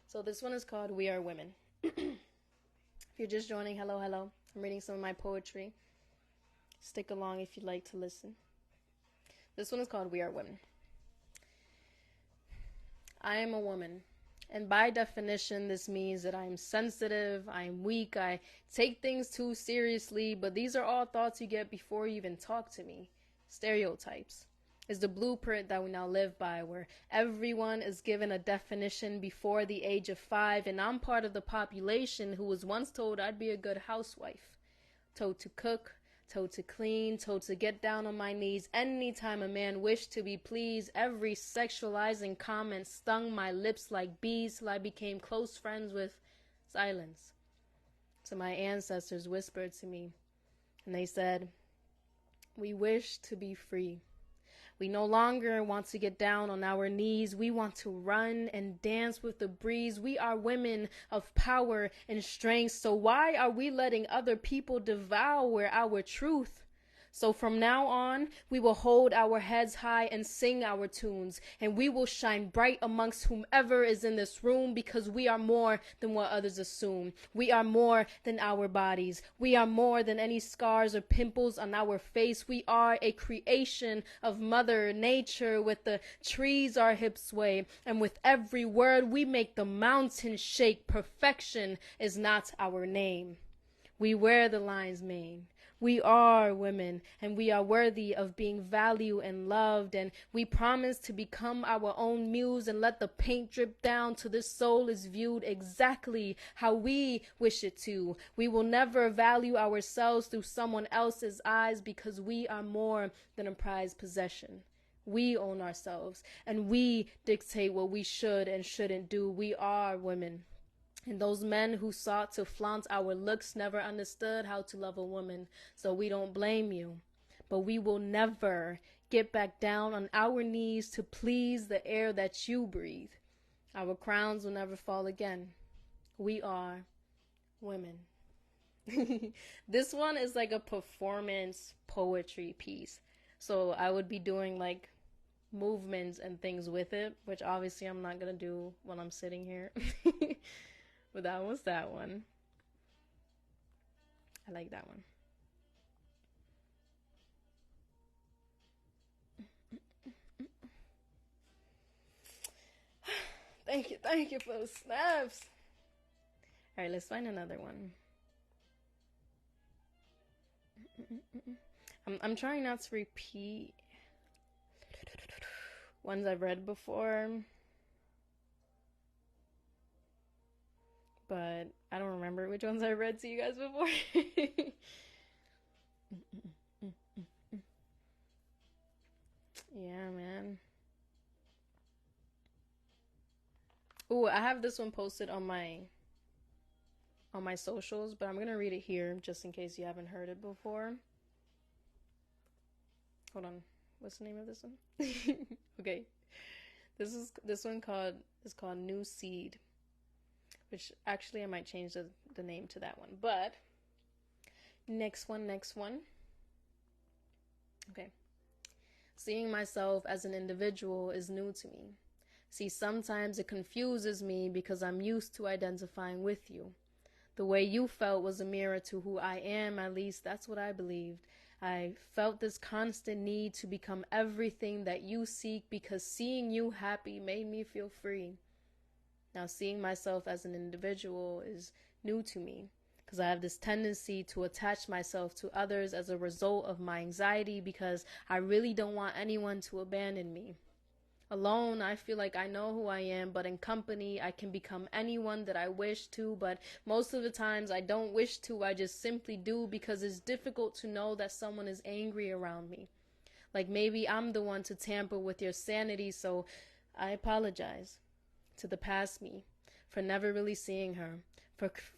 So this one is called We Are Women. If you're just joining, hello, hello. I'm reading some of my poetry. Stick along if you'd like to listen. This one is called We Are Women. I am a woman, and by definition, this means that I'm sensitive, I'm weak, I take things too seriously, but these are all thoughts you get before you even talk to me. Stereotypes is the blueprint that we now live by, where everyone is given a definition before the age of 5, and I'm part of the population who was once told I'd be a good housewife, told to cook, told to clean, told to get down on my knees anytime a man wished to be pleased. Every sexualizing comment stung my lips like bees till I became close friends with silence. So my ancestors whispered to me, and they said, we wish to be free. We no longer want to get down on our knees. We want to run and dance with the breeze. We are women of power and strength. So why are we letting other people devour our truth? So from now on, we will hold our heads high and sing our tunes, and we will shine bright amongst whomever is in this room, because we are more than what others assume. We are more than our bodies. We are more than any scars or pimples on our face. We are a creation of Mother Nature. With the trees our hips sway, and with every word we make the mountains shake. Perfection is not our name. We wear the lion's mane. We are women, and we are worthy of being valued and loved, and we promise to become our own muse and let the paint drip down till this soul is viewed exactly how we wish it to. We will never value ourselves through someone else's eyes, because we are more than a prized possession. We own ourselves, and we dictate what we should and shouldn't do. We are women. And those men who sought to flaunt our looks never understood how to love a woman. So we don't blame you. But we will never get back down on our knees to please the air that you breathe. Our crowns will never fall again. We are women. This one is like a performance poetry piece. So I would be doing like movements and things with it, which obviously I'm not going to do when I'm sitting here. But that was that one. I like that one. Thank you for those snaps. All right, let's find another one. I'm trying not to repeat ones I've read before, but I don't remember which ones I read to you guys before. Yeah, man. Ooh, I have this one posted on my socials, but I'm gonna read it here just in case you haven't heard it before. Hold on, what's the name of this one? Okay, this one is called New Seed, which actually I might change the name to that one. But Next one, next one. Okay. Seeing myself as an individual is new to me. See, sometimes it confuses me because I'm used to identifying with you. The way you felt was a mirror to who I am, at least that's what I believed. I felt this constant need to become everything that you seek because seeing you happy made me feel free. Now, seeing myself as an individual is new to me because I have this tendency to attach myself to others as a result of my anxiety because I really don't want anyone to abandon me. Alone, I feel like I know who I am, but in company, I can become anyone that I wish to, but most of the times I don't wish to, I just simply do because it's difficult to know that someone is angry around me. Like maybe I'm the one to tamper with your sanity, so I apologize to the past me for never really seeing her,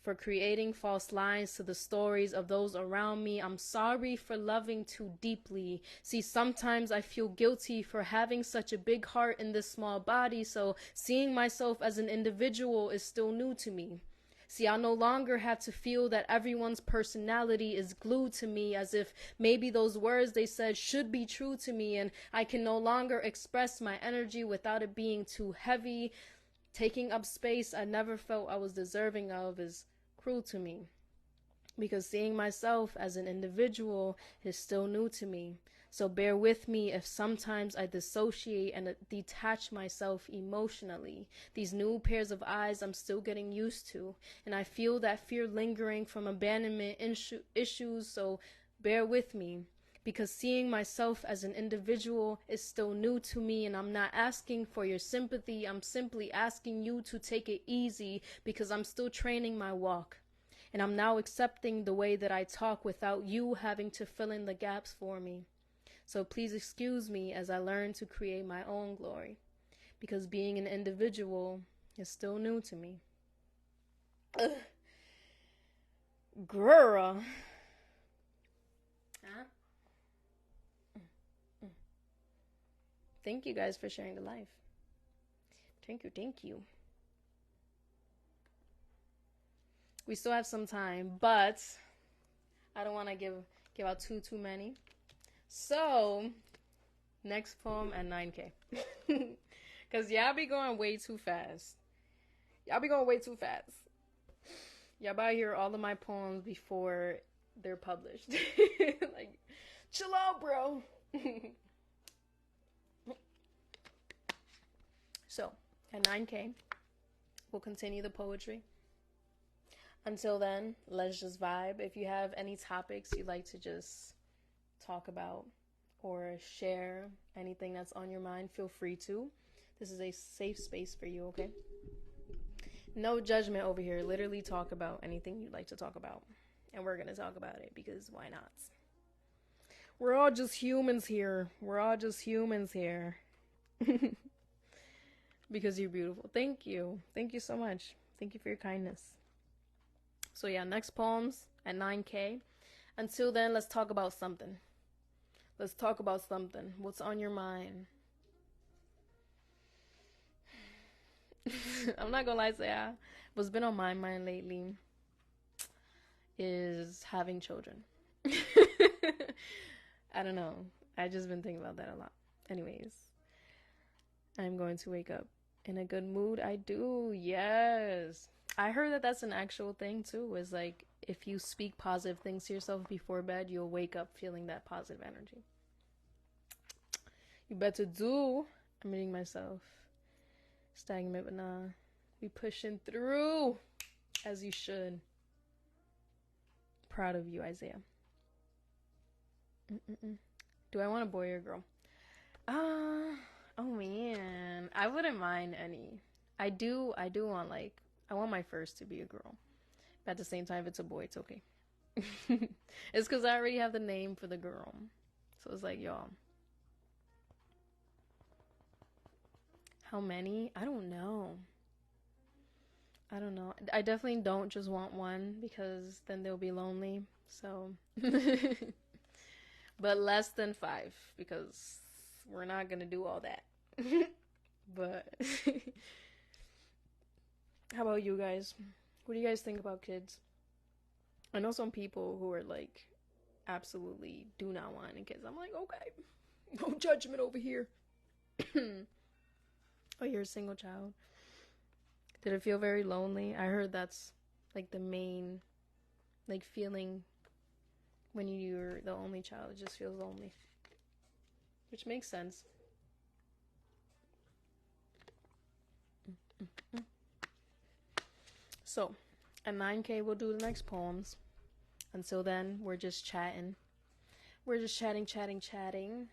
for creating false lines to the stories of those around me. I'm sorry for loving too deeply. See, sometimes I feel guilty for having such a big heart in this small body, so seeing myself as an individual is still new to me. See, I no longer have to feel that everyone's personality is glued to me as if maybe those words they said should be true to me, and I can no longer express my energy without it being too heavy. Taking up space I never felt I was deserving of is cruel to me because seeing myself as an individual is still new to me. So bear with me if sometimes I dissociate and detach myself emotionally. These new pairs of eyes I'm still getting used to, and I feel that fear lingering from abandonment issues, so bear with me. Because seeing myself as an individual is still new to me, and I'm not asking for your sympathy. I'm simply asking you to take it easy because I'm still training my walk. And I'm now accepting the way that I talk without you having to fill in the gaps for me. So please excuse me as I learn to create my own glory, because being an individual is still new to me. Ugh. Girl. Huh? Thank you guys for sharing the life. Thank you, thank you. We still have some time, but I don't want to give out too many. So, next poem at 9K. Because y'all be going way too fast. Y'all better hear all of my poems before they're published. Like, chill out, bro. So, at 9K, we'll continue the poetry. Until then, let's just vibe. If you have any topics you'd like to just talk about or share anything that's on your mind, feel free to. This is a safe space for you, okay? No judgment over here. Literally talk about anything you'd like to talk about. And we're going to talk about it because why not? We're all just humans here. Because you're beautiful. Thank you. Thank you so much. Thank you for your kindness. So yeah, next poems at 9K. Until then, let's talk about something. What's on your mind? I'm not gonna lie, say what's been on my mind lately is having children. I don't know. I just been thinking about that a lot. Anyways, I'm going to wake up in a good mood. I do, yes. I heard that that's an actual thing too. Is like if you speak positive things to yourself before bed, you'll wake up feeling that positive energy. You better do. I'm reading myself. Stagnant, but nah. We pushing through as you should. Proud of you, Isaiah. Do I want a boy or a girl? Oh man, I wouldn't mind any. I do want I want my first to be a girl. But at the same time, if it's a boy, it's okay. It's because I already have the name for the girl. So it's like, y'all. How many? I don't know. I definitely don't just want one because then they'll be lonely. So, but less than 5 because we're not gonna do all that. But how about you guys? What do you guys think about kids? I know some people who are like, absolutely do not want any kids. I'm like, okay, no judgment over here. Oh, you're a single child. Did it feel very lonely? I heard that's like the main like feeling when you're the only child. It just feels lonely, which makes sense. So at 9K we'll do the next poems. Until then, we're just chatting. We're just chatting.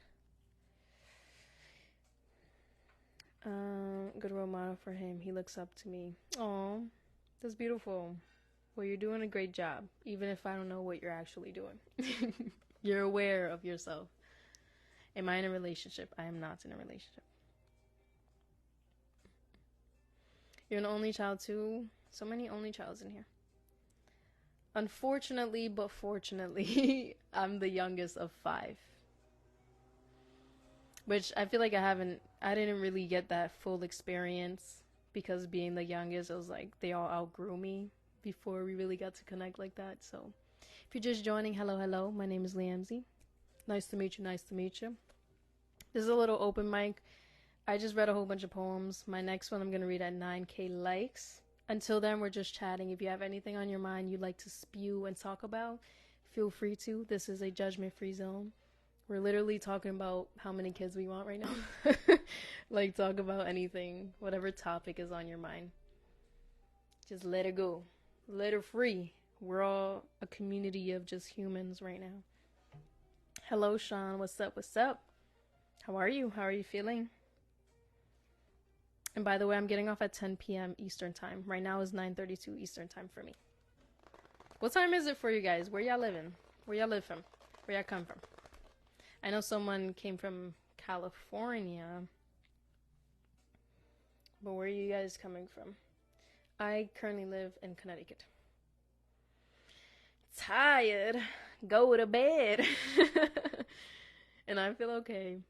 Good role model for him. He looks up to me. Oh, that's beautiful. Well, you're doing a great job, even if I don't know what you're actually doing. You're aware of yourself. Am I in a relationship? I am not in a relationship. You're an only child too. So many only childs in here. Unfortunately, but fortunately, I'm the youngest of 5. Which I feel like I didn't really get that full experience because being the youngest, it was like they all outgrew me before we really got to connect like that. So if you're just joining, hello, my name is Liamzy. Nice to meet you. This is a little open mic. I just read a whole bunch of poems. My next one I'm going to read at 9K likes. Until then, we're just chatting. If you have anything on your mind you'd like to spew and talk about, feel free to. This is a judgment-free zone. We're literally talking about how many kids we want right now. Like, talk about anything, whatever topic is on your mind. Just let it go. Let it free. We're all a community of just humans right now. Hello, Sean. What's up? How are you? How are you feeling? And by the way, I'm getting off at 10 p.m. Eastern time. Right now is 9:32 Eastern time for me. What time is it for you guys? Where y'all living? Where y'all live from? Where y'all come from? I know someone came from California. But where are you guys coming from? I currently live in Connecticut. Tired. Go to bed. And I feel okay.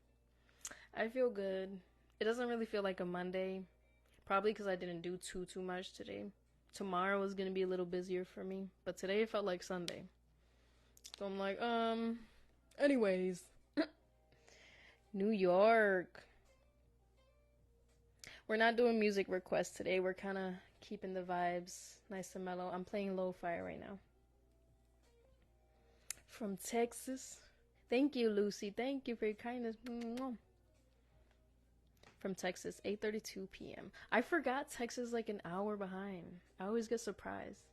I feel good. It doesn't really feel like a Monday. Probably because I didn't do too much today. Tomorrow is going to be a little busier for me. But today it felt like Sunday. So I'm like, anyways. New York. We're not doing music requests today. We're kind of keeping the vibes nice and mellow. I'm playing lo-fi right now. From Texas. Thank you, Lucy. Thank you for your kindness. From Texas, 8:32 p.m. I forgot Texas is like an hour behind. I always get surprised.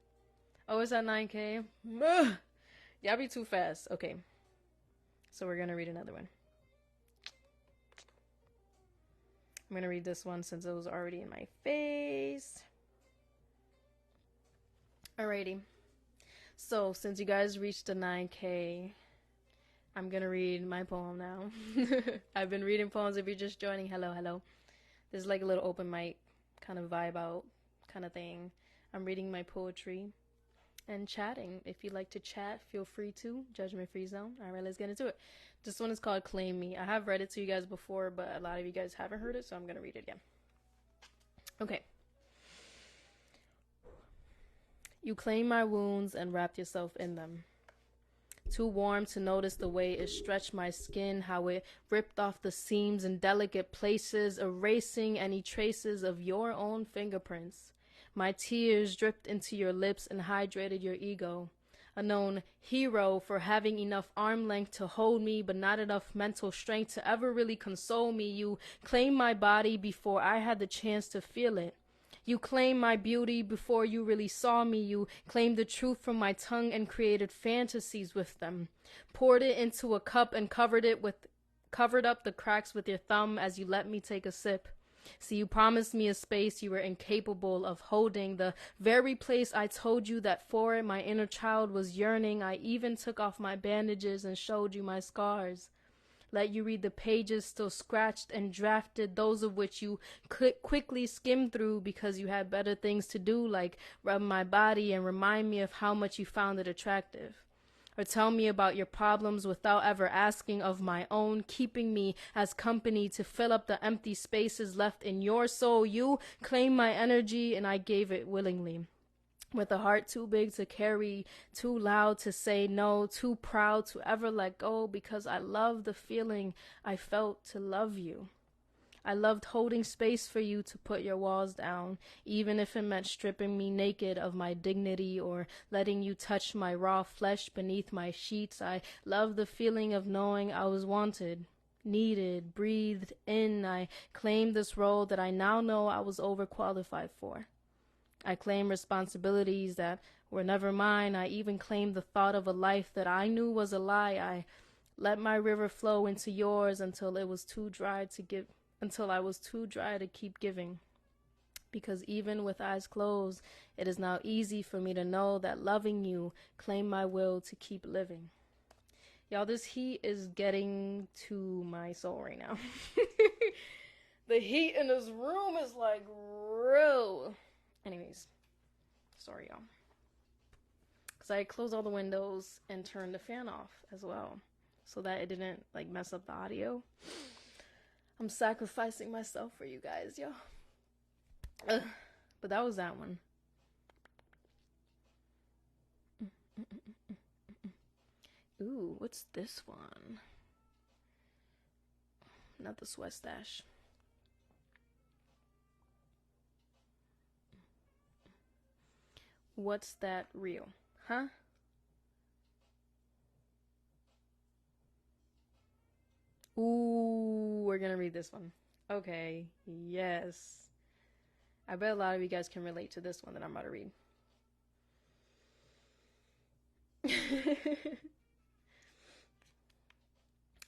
Oh, it's at 9K? Y'all be too fast. Okay. So we're going to read another one. I'm going to read this one since it was already in my face. Alrighty. So, since you guys reached the 9K, I'm going to read my poem now. I've been reading poems. If you're just joining, hello. This is like a little open mic kind of vibe out kind of thing. I'm reading my poetry and chatting. If you'd like to chat, feel free to. Judgment-free zone. Alright, let's get into it. This one is called Claim Me. I have read it to you guys before, but a lot of you guys haven't heard it, so I'm going to read it again. Okay. You claim my wounds and wrapped yourself in them. Too warm to notice the way it stretched my skin, how it ripped off the seams in delicate places, erasing any traces of your own fingerprints. My tears dripped into your lips and hydrated your ego. A known hero for having enough arm length to hold me, but not enough mental strength to ever really console me. You claimed my body before I had the chance to feel it. You claimed my beauty before you really saw me. You claimed the truth from my tongue and created fantasies with them. Poured it into a cup and covered up the cracks with your thumb as you let me take a sip. See, you promised me a space you were incapable of holding, the very place I told you that for it my inner child was yearning. I even took off my bandages and showed you my scars. Let you read the pages still scratched and drafted, those of which you quickly skimmed through because you had better things to do, like rub my body and remind me of how much you found it attractive. Or tell me about your problems without ever asking of my own, keeping me as company to fill up the empty spaces left in your soul. You claimed my energy and I gave it willingly. with a heart too big to carry, too loud to say no, too proud to ever let go, because I love the feeling I felt to love you. I loved holding space for you to put your walls down, even if it meant stripping me naked of my dignity or letting you touch my raw flesh beneath my sheets. I loved the feeling of knowing I was wanted, needed, breathed in. I claimed this role that I now know I was overqualified for. I claimed responsibilities that were never mine. I even claimed the thought of a life that I knew was a lie. I let my river flow into yours until I was too dry to keep giving. Because even with eyes closed, it is now easy for me to know that loving you claimed my will to keep living. Y'all, this heat is getting to my soul right now. The heat in this room is like real. Anyways, sorry y'all. Because I closed all the windows and turned the fan off as well, so that it didn't like mess up the audio. I'm sacrificing myself for you guys, yo. But that was that one. Ooh, what's this one? Not the sweat stash. What's that real? Huh? Ooh, we're gonna read this one. Okay, yes. I bet a lot of you guys can relate to this one that I'm about to read.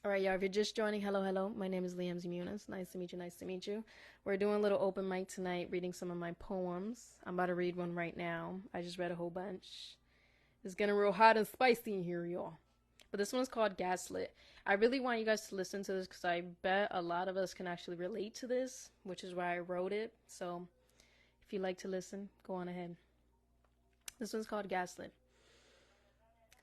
Alright, y'all, if you're just joining, hello. My name is Liam Zimunas. Nice to meet you. We're doing a little open mic tonight, reading some of my poems. I'm about to read one right now. I just read a whole bunch. It's getting real hot and spicy in here, y'all. But this one's called Gaslit. I really want you guys to listen to this because I bet a lot of us can actually relate to this, which is why I wrote it. So if you like to listen, go on ahead. This one's called Gaslit.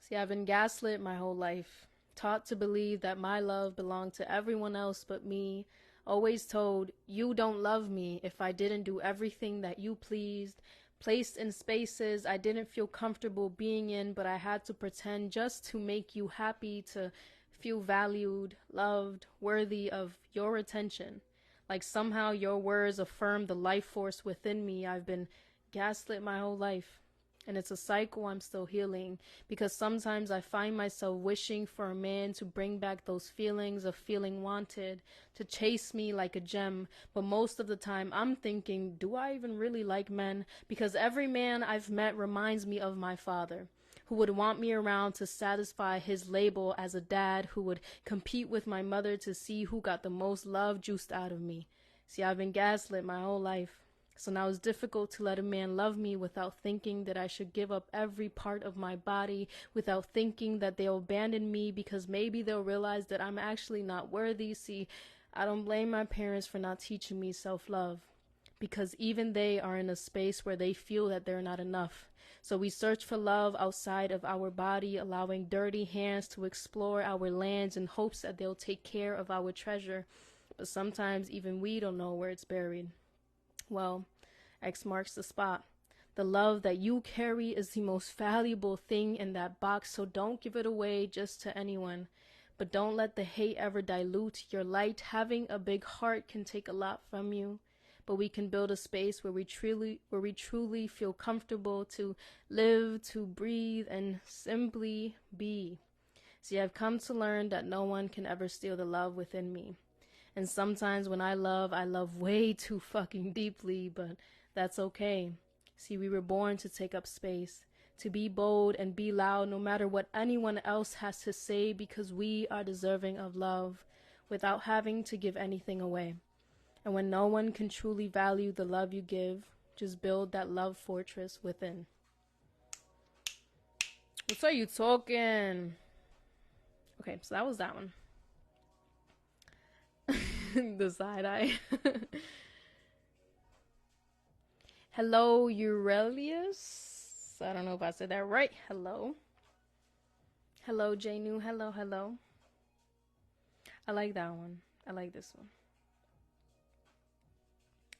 See, I've been gaslit my whole life, taught to believe that my love belonged to everyone else but me, always told, you don't love me if I didn't do everything that you pleased, placed in spaces I didn't feel comfortable being in, but I had to pretend just to make you happy, to feel valued, loved, worthy of your attention. Like somehow your words affirm the life force within me. I've been gaslit my whole life. And it's a cycle I'm still healing, because sometimes I find myself wishing for a man to bring back those feelings of feeling wanted, to chase me like a gem. But most of the time I'm thinking, do I even really like men? Because every man I've met reminds me of my father, who would want me around to satisfy his label as a dad, who would compete with my mother to see who got the most love juiced out of me. See, I've been gaslit my whole life. So now it's difficult to let a man love me without thinking that I should give up every part of my body, without thinking that they'll abandon me because maybe they'll realize that I'm actually not worthy. See, I don't blame my parents for not teaching me self-love, because even they are in a space where they feel that they're not enough. So we search for love outside of our body, allowing dirty hands to explore our lands in hopes that they'll take care of our treasure. But sometimes even we don't know where it's buried. Well, X marks the spot. The love that you carry is the most valuable thing in that box, so don't give it away just to anyone. But don't let the hate ever dilute your light. Having a big heart can take a lot from you, but we can build a space where we truly feel comfortable to live, to breathe, and simply be. See, I've come to learn that no one can ever steal the love within me. And sometimes when I love way too fucking deeply, but that's okay. See, we were born to take up space, to be bold and be loud no matter what anyone else has to say, because we are deserving of love without having to give anything away. And when no one can truly value the love you give, just build that love fortress within. What are you talking? Okay, so that was that one. The side eye. Hello, Aurelius. I don't know if I said that right. Hello. Hello, Janu. Hello. I like that one. I like this one.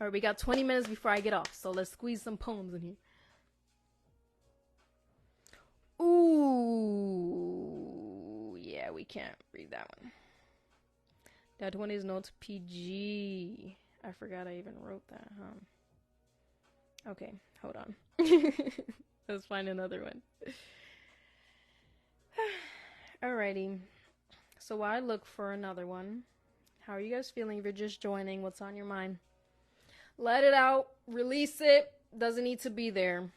Alright, we got 20 minutes before I get off, so let's squeeze some poems in here. we can't read that one. That one is not PG. I forgot I even wrote that, huh? Okay, hold on. Let's find another one. Alrighty. So while I look for another one, how are you guys feeling if you're just joining? What's on your mind? Let it out. Release it. Doesn't need to be there.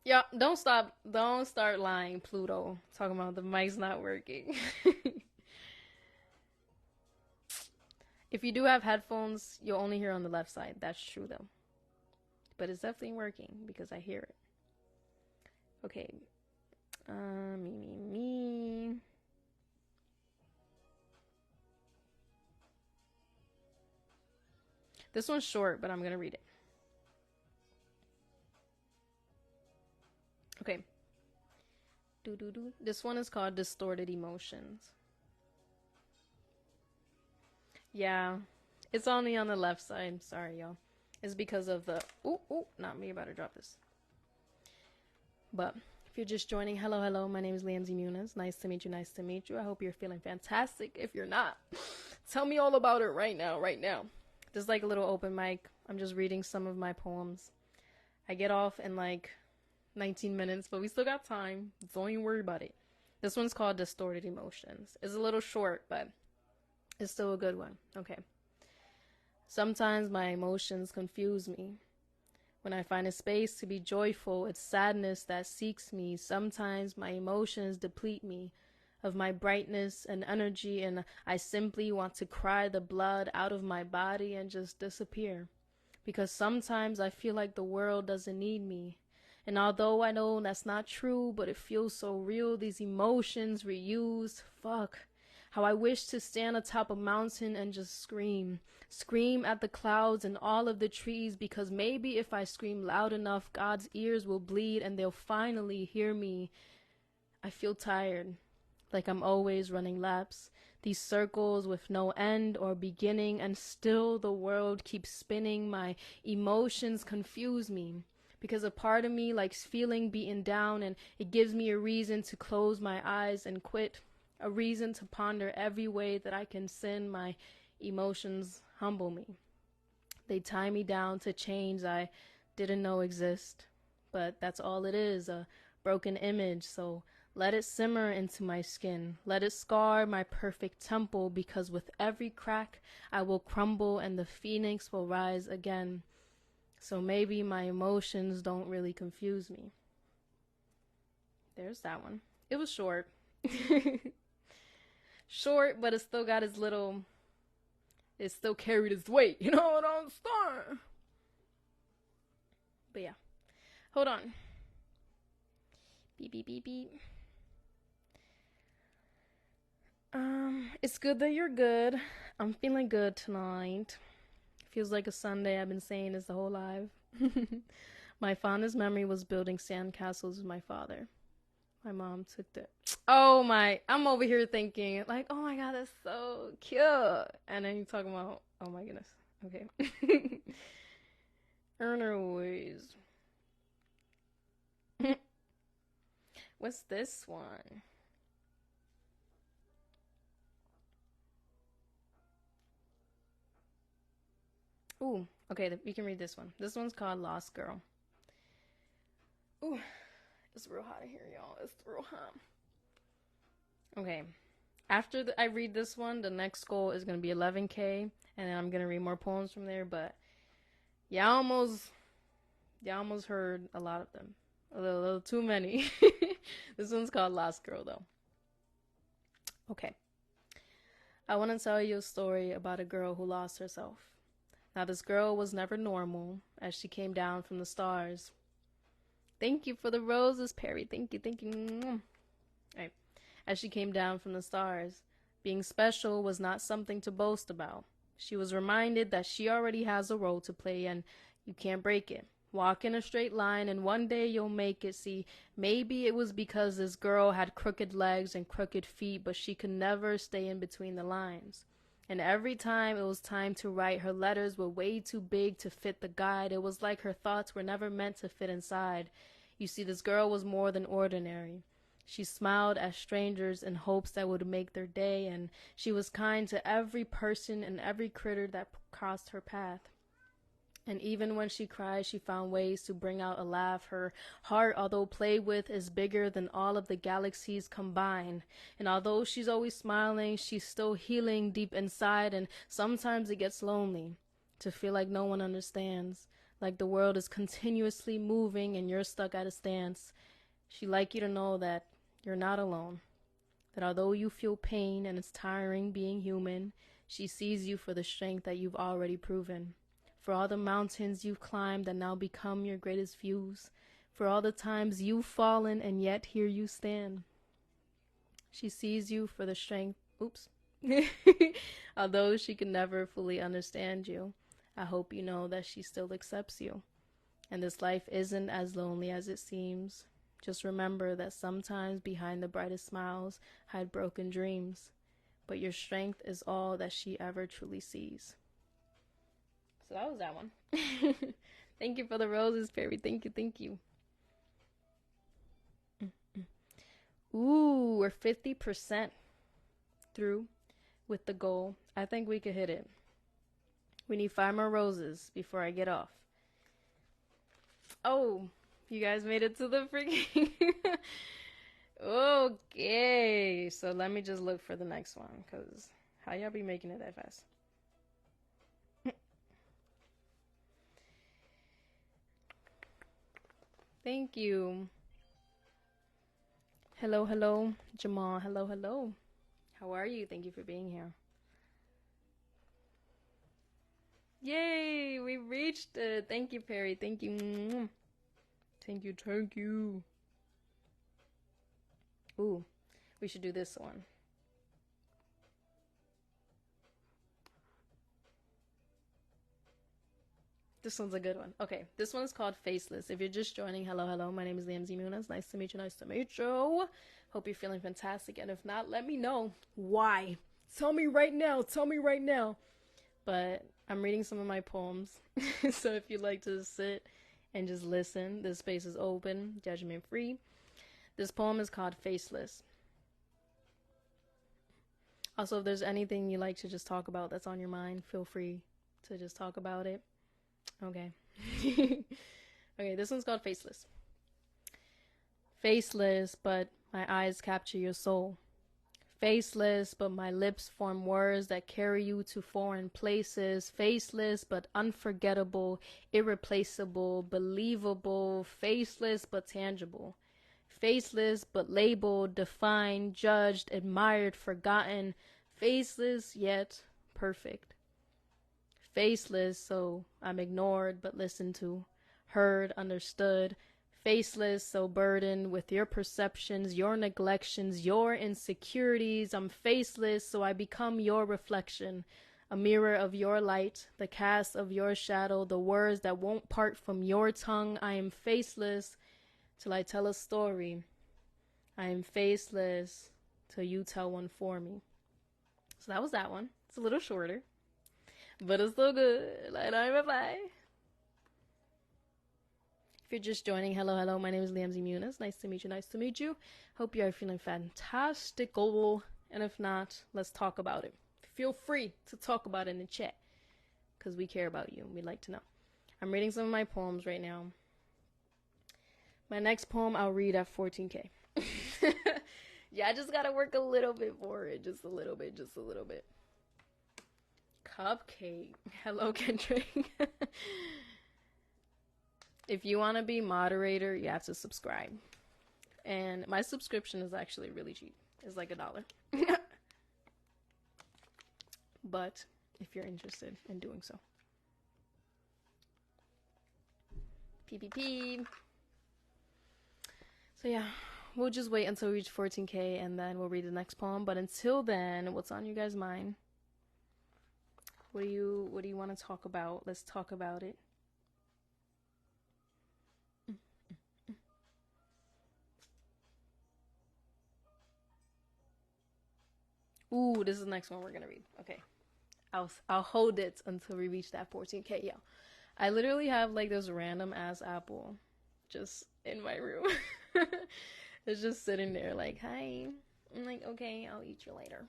Yeah, don't stop. Don't start lying, Pluto. Talking about the mic's not working. If you do have headphones, you'll only hear on the left side. That's true, though. But it's definitely working because I hear it. Okay. Me. This one's short, but I'm going to read it. Okay. This one is called Distorted Emotions. Yeah. It's only on the left side. Sorry, y'all. It's because of the... Ooh, not me. About to drop this. But if you're just joining, hello. My name is Liamzy Muniz. Nice to meet you. I hope you're feeling fantastic. If you're not, tell me all about it right now. This is like a little open mic. I'm just reading some of my poems. I get off in like 19 minutes, but we still got time. Don't even worry about it. This one's called Distorted Emotions. It's a little short, but it's still a good one. Okay. Sometimes my emotions confuse me. When I find a space to be joyful, it's sadness that seeks me. Sometimes my emotions deplete me of my brightness and energy, and I simply want to cry the blood out of my body and just disappear. Because sometimes I feel like the world doesn't need me. And although I know that's not true, but it feels so real, these emotions reused, fuck. How I wish to stand atop a mountain and just scream at the clouds and all of the trees, because maybe if I scream loud enough, God's ears will bleed and they'll finally hear me. I feel tired, like I'm always running laps, these circles with no end or beginning, and still the world keeps spinning. My emotions confuse me, because a part of me likes feeling beaten down, and it gives me a reason to close my eyes and quit. A reason to ponder every way that I can sin. My emotions humble me. They tie me down to chains I didn't know exist. But that's all it is, a broken image. So let it simmer into my skin. Let it scar my perfect temple, because with every crack I will crumble and the phoenix will rise again. So maybe my emotions don't really confuse me. There's that one. It was short. Short, but it still got its little... It still carried its weight. You know what I'm saying? But yeah. Hold on. Beep. It's good that you're good. I'm feeling good tonight. Feels like a Sunday. I've been saying this the whole live. My fondest memory was building sandcastles with my father. My mom took the... Oh my... I'm over here thinking, like, oh my god, that's so cute. And then you're talking about... Oh my goodness. Okay. Earner ways. What's this one? Ooh, okay, you can read this one. This one's called Lost Girl. Ooh, it's real hot in here, y'all. It's real hot. Okay. After I read this one, the next goal is going to be 11K, and then I'm going to read more poems from there, but y'all almost heard a lot of them. A little too many. This one's called Lost Girl, though. Okay. I want to tell you a story about a girl who lost herself. Now, this girl was never normal, as she came down from the stars. Thank you for the roses, Perry. Thank you. Right. As she came down from the stars, being special was not something to boast about. She was reminded that she already has a role to play and you can't break it. Walk in a straight line and one day you'll make it. See, maybe it was because this girl had crooked legs and crooked feet, but she could never stay in between the lines. And every time it was time to write, her letters were way too big to fit the guide. It was like her thoughts were never meant to fit inside. You see, this girl was more than ordinary. She smiled at strangers in hopes that would make their day, and she was kind to every person and every critter that crossed her path. And even when she cried, she found ways to bring out a laugh. Her heart, although played with, is bigger than all of the galaxies combined. And although she's always smiling, she's still healing deep inside. And sometimes it gets lonely to feel like no one understands, like the world is continuously moving and you're stuck at a stance. She'd like you to know that you're not alone, that although you feel pain and it's tiring being human, she sees you for the strength that you've already proven. For all the mountains you've climbed that now become your greatest views. For all the times you've fallen and yet here you stand. She sees you for the strength. Oops. Although she can never fully understand you, I hope you know that she still accepts you. And this life isn't as lonely as it seems. Just remember that sometimes behind the brightest smiles hide broken dreams. But your strength is all that she ever truly sees. So that was that one. Thank you for the roses, Perry. Thank you, thank you. Ooh, we're 50% through with the goal. I think we could hit it. We need 5 more roses before I get off. Oh, you guys made it to the freaking... Okay, so let me just look for the next one, because how y'all be making it that fast? Thank you. Hello, hello, Jamal. Hello, hello. How are you? Thank you for being here. Yay, we reached it. Thank you, Perry. Thank you. Thank you, thank you. Ooh, we should do this one. This one's a good one. Okay, this one is called Faceless. If you're just joining, hello, hello. My name is Liam Z. Munoz. Nice to meet you. Nice to meet you. Hope you're feeling fantastic. And if not, let me know why. Tell me right now. Tell me right now. But I'm reading some of my poems. So if you'd like to sit and just listen, this space is open, judgment free. This poem is called Faceless. Also, if there's anything you like to just talk about that's on your mind, feel free to just talk about it. Okay. Okay, this one's called Faceless. Faceless, but my eyes capture your soul. Faceless, but my lips form words that carry you to foreign places. Faceless, but unforgettable, irreplaceable, believable. Faceless, but tangible. Faceless, but labeled, defined, judged, admired, forgotten. Faceless, yet perfect. Faceless, so I'm ignored but listened to, heard, understood. Faceless, so burdened with your perceptions, your neglections, your insecurities. I'm faceless, so I become your reflection, a mirror of your light, the cast of your shadow, the words that won't part from your tongue. I am faceless till I tell a story. I am faceless till you tell one for me. So that was that one. It's a little shorter, but it's so good. Like, don't reply. If you're just joining, hello, hello. My name is Liam Z. Munoz. Nice to meet you. Nice to meet you. Hope you are feeling fantastical. And if not, let's talk about it. Feel free to talk about it in the chat, because we care about you and we'd like to know. I'm reading some of my poems right now. My next poem I'll read at 14K. Yeah, I just gotta work a little bit for it. Just a little bit. Just a little bit. Cupcake. Hello, Kendrick. If you want to be moderator, you have to subscribe. And my subscription is actually really cheap. It's like $1. But if you're interested in doing so. PPP. So yeah, we'll just wait until we reach 14K and then we'll read the next poem. But until then, what's on you guys' mind? What do you want to talk about? Let's talk about it. Ooh, this is the next one we're gonna read. Okay, I'll hold it until we reach that 14K. Yeah, I literally have like this random ass apple just in my room. It's just sitting there like, hi. I'm like, okay, I'll eat you later.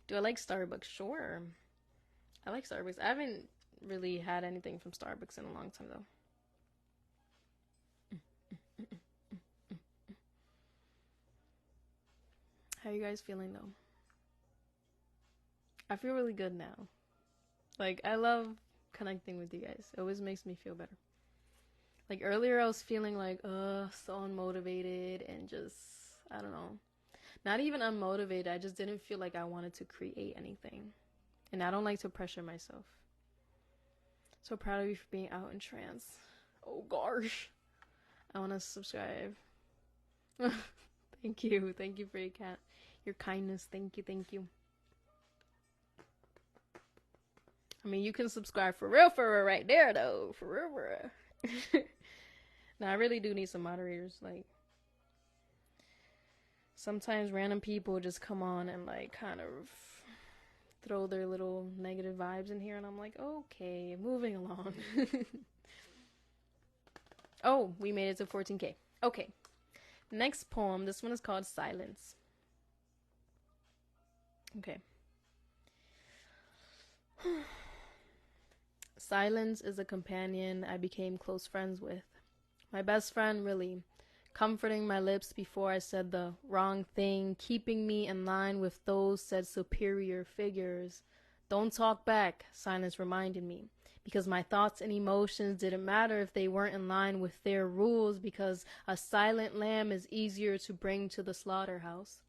Do I like Starbucks? Sure. I like Starbucks. I haven't really had anything from Starbucks in a long time, though. How are you guys feeling, though? I feel really good now. Like, I love connecting with you guys. It always makes me feel better. Like, earlier I was feeling like, so unmotivated and just, I don't know. Not even unmotivated. I just didn't feel like I wanted to create anything. And I don't like to pressure myself. So proud of you for being out in trance. Oh gosh. I want to subscribe. Thank you. Thank you for your kindness. Thank you. Thank you. I mean, you can subscribe for real right there, though. For real. Now, I really do need some moderators. Like, sometimes random people just come on and, like, kind of throw their little negative vibes in here, and I'm like, okay, moving along. Oh, we made it to 14K. Okay. Next poem. This one is called Silence. Okay. Silence is a companion I became close friends with. My best friend, really. Comforting my lips before I said the wrong thing, keeping me in line with those said superior figures. Don't talk back, silence reminded me, because my thoughts and emotions didn't matter if they weren't in line with their rules, because a silent lamb is easier to bring to the slaughterhouse.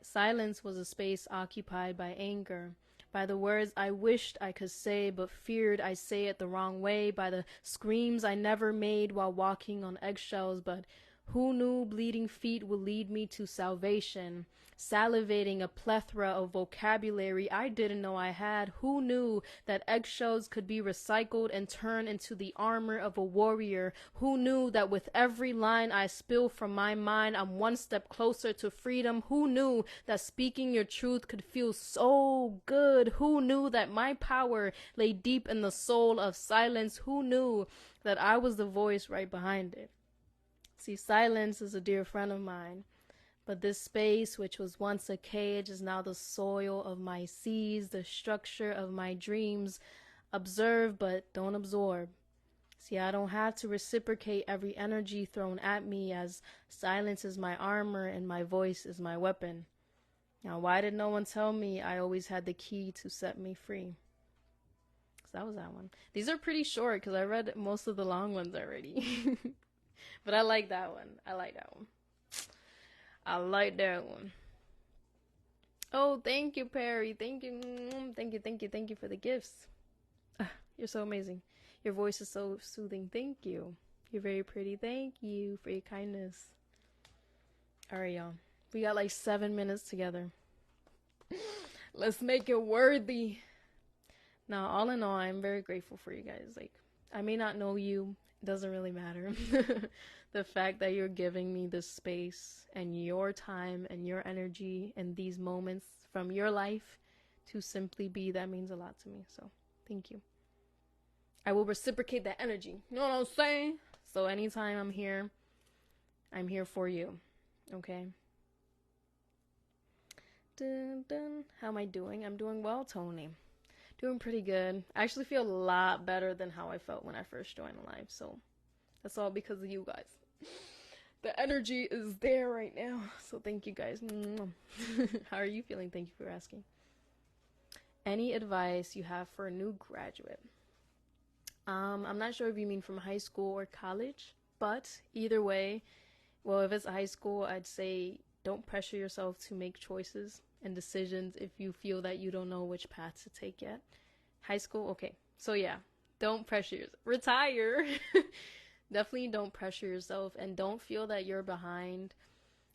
Silence was a space occupied by anger, by the words I wished I could say but feared I say it the wrong way, by the screams I never made while walking on eggshells, but who knew bleeding feet would lead me to salvation? Salivating a plethora of vocabulary I didn't know I had. Who knew that eggshells could be recycled and turned into the armor of a warrior? Who knew that with every line I spill from my mind, I'm one step closer to freedom? Who knew that speaking your truth could feel so good? Who knew that my power lay deep in the soul of silence? Who knew that I was the voice right behind it? See, silence is a dear friend of mine. But this space, which was once a cage, is now the soil of my seas, the structure of my dreams. Observe, but don't absorb. See, I don't have to reciprocate every energy thrown at me, as silence is my armor and my voice is my weapon. Now, why did no one tell me I always had the key to set me free? So that was that one. These are pretty short because I read most of the long ones already. But I like that one. I like that one. I like that one. Oh, thank you, Perry. Thank you. Thank you, thank you, thank you for the gifts. You're so amazing. Your voice is so soothing. Thank you. You're very pretty. Thank you for your kindness. All right, y'all. We got like 7 minutes together. Let's make it worthy. Now, all in all, I'm very grateful for you guys. Like, I may not know you. It doesn't really matter. The fact that you're giving me this space and your time and your energy and these moments from your life to simply be, that means a lot to me. So thank you. I will reciprocate that energy. You know what I'm saying? So anytime I'm here for you. Okay? Dun, dun. How am I doing? I'm doing well, Tony. Doing pretty good. I actually feel a lot better than how I felt when I first joined live. So that's all because of you guys. The energy is there right now. So thank you guys. How are you feeling? Thank you for asking. Any advice you have for a new graduate? I'm not sure if you mean from high school or college, but either way, well, if it's high school, I'd say don't pressure yourself to make choices and decisions if you feel that you don't know which path to take yet. High school, okay. So yeah, don't pressure yourself. Retire. Definitely don't pressure yourself and don't feel that you're behind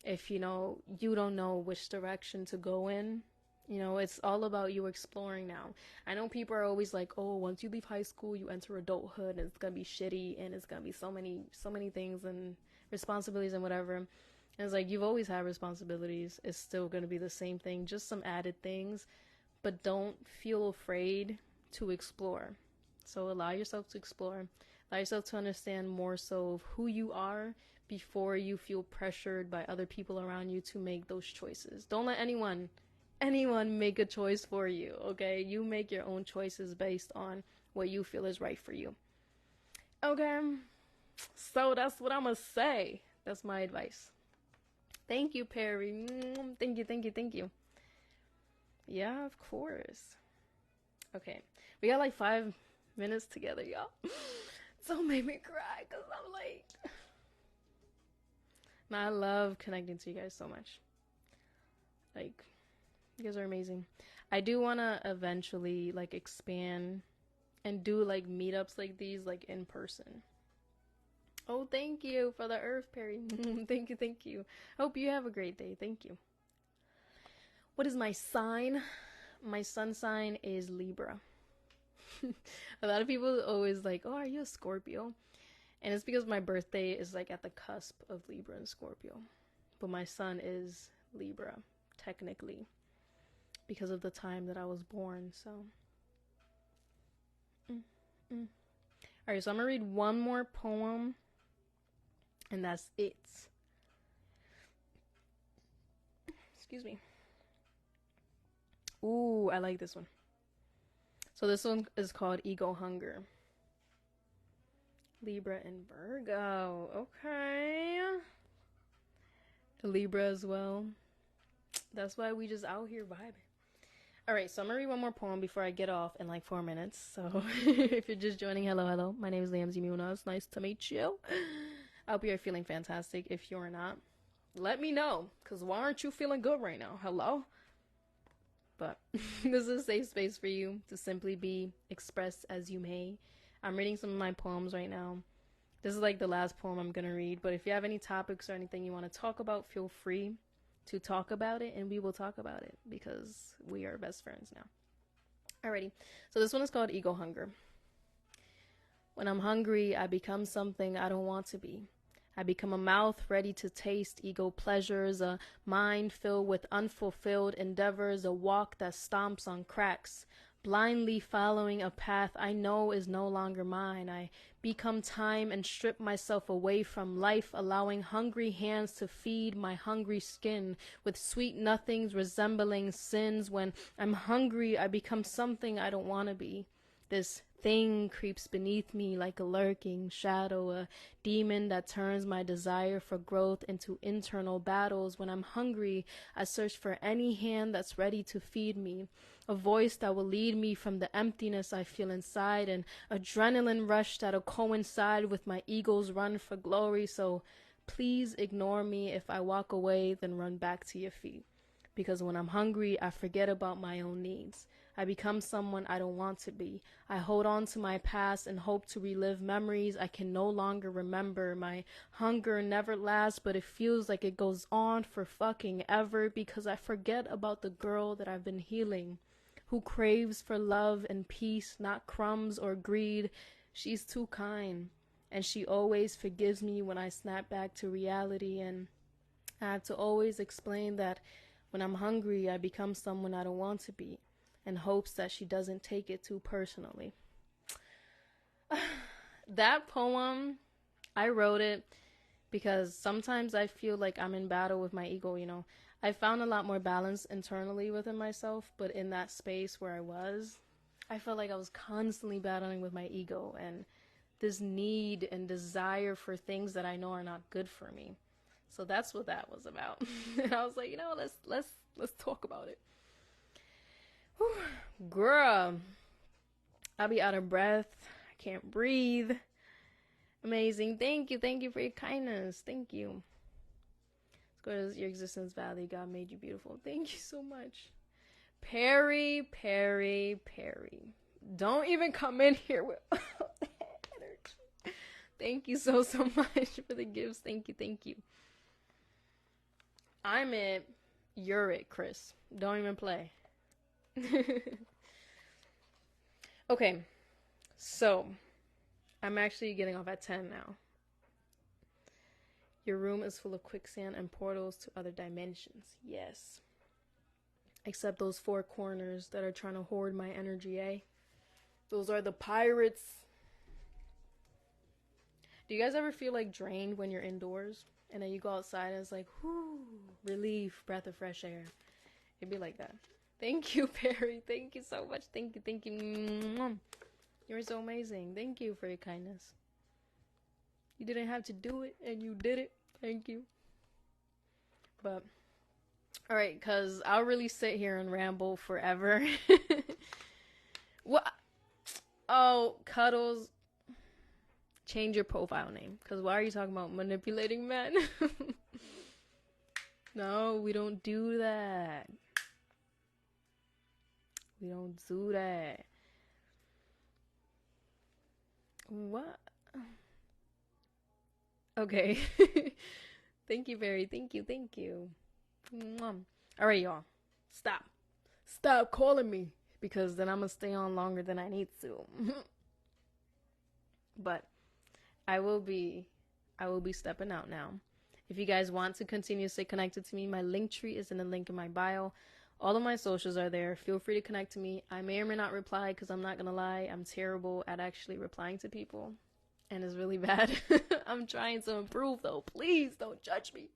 if you don't know which direction to go in. It's all about you exploring now. I know people are always like, oh, once you leave high school, you enter adulthood and it's going to be shitty and it's going to be so many things and responsibilities and whatever. And it's like, you've always had responsibilities. It's still going to be the same thing, just some added things. But don't feel afraid to explore. So allow yourself to explore. Allow yourself to understand more so of who you are before you feel pressured by other people around you to make those choices. Don't let anyone make a choice for you, okay? You make your own choices based on what you feel is right for you. Okay? So that's what I'm gonna say. That's my advice. Thank you, Perry. Thank you, thank you, thank you. Yeah, of course. Okay. We got like 5 minutes together, y'all. So made me cry because I'm like... And I love connecting to you guys so much. Like, you guys are amazing. I do want to eventually, like, expand and do, like, meetups like these, like, in person. Oh, thank you for the earth, Perry. Thank you, thank you. Hope you have a great day. Thank you. What is my sign? My sun sign is Libra. A lot of people always like, oh, are you a Scorpio? And it's because my birthday is like at the cusp of Libra and Scorpio. But my sun is Libra, technically, because of the time that I was born, so. Alright, so I'm gonna read one more poem, and that's it. Excuse me. Ooh, I like this one. So this one is called Ego Hunger. Libra and Virgo. Okay. Libra as well. That's why we just out here vibing. Alright, so I'm gonna read one more poem before I get off in like 4 minutes. So if you're just joining, hello. My name is Liam Zimuna. It's nice to meet you. I hope you're feeling fantastic. If you're not, let me know. Because why aren't you feeling good right now? Hello? But this is a safe space for you to simply be expressed as you may. I'm reading some of my poems right now. This is like the last poem I'm going to read. But if you have any topics or anything you want to talk about, feel free to talk about it. And we will talk about it because we are best friends now. Alrighty. So this one is called Ego Hunger. When I'm hungry, I become something I don't want to be. I become a mouth ready to taste ego pleasures, a mind filled with unfulfilled endeavors, a walk that stomps on cracks, blindly following a path I know is no longer mine. I become time and strip myself away from life, allowing hungry hands to feed my hungry skin with sweet nothings resembling sins. When I'm hungry, I become something I don't want to be. This thing creeps beneath me like a lurking shadow, a demon that turns my desire for growth into internal battles. When I'm hungry, I search for any hand that's ready to feed me, a voice that will lead me from the emptiness I feel inside, an adrenaline rush that'll coincide with my ego's run for glory. So please ignore me. If I walk away, then run back to your feet. Because when I'm hungry, I forget about my own needs. I become someone I don't want to be. I hold on to my past and hope to relive memories I can no longer remember. My hunger never lasts, but it feels like it goes on for fucking ever because I forget about the girl that I've been healing, who craves for love and peace, not crumbs or greed. She's too kind, and she always forgives me when I snap back to reality, and I have to always explain that when I'm hungry, I become someone I don't want to be, in hopes that she doesn't take it too personally. That poem, I wrote it because sometimes I feel like I'm in battle with my ego, you know. I found a lot more balance internally within myself, but in that space where I was, I felt like I was constantly battling with my ego and this need and desire for things that I know are not good for me. So that's what that was about. And I was like, you know, let's talk about it. Whew. Girl, I'll be out of breath. I can't breathe. Amazing. Thank you for your kindness. Thank you. As good as your existence value, God made you beautiful. Thank you so much. Perry. Don't even come in here with energy. Thank you so much for the gifts. Thank you. I'm it. You're it, Chris. Don't even play. Okay, so I'm actually getting off at 10 now. Your room is full of quicksand and portals to other dimensions. Yes. Except those 4 corners that are trying to hoard my energy, eh? Those are the pirates. Do you guys ever feel like drained when you're indoors and then you go outside and it's like, whoo, relief, breath of fresh air? It'd be like that. Thank you, Perry. Thank you so much. Thank you. Thank you. You're so amazing. Thank you for your kindness. You didn't have to do it and you did it. Thank you. But, alright, because I'll really sit here and ramble forever. What? Oh, Cuddles. Change your profile name. Because why are you talking about manipulating men? No, we don't do that. We don't do that. What? Okay. Thank you, Barry. Thank you. Thank you. Alright, y'all. Stop. Stop calling me. Because then I'm going to stay on longer than I need to. But I will be stepping out now. If you guys want to continue to stay connected to me, my link tree is in the link in my bio. All of my socials are there. Feel free to connect to me. I may or may not reply because I'm not going to lie. I'm terrible at actually replying to people. And it's really bad. I'm trying to improve though. Please don't judge me.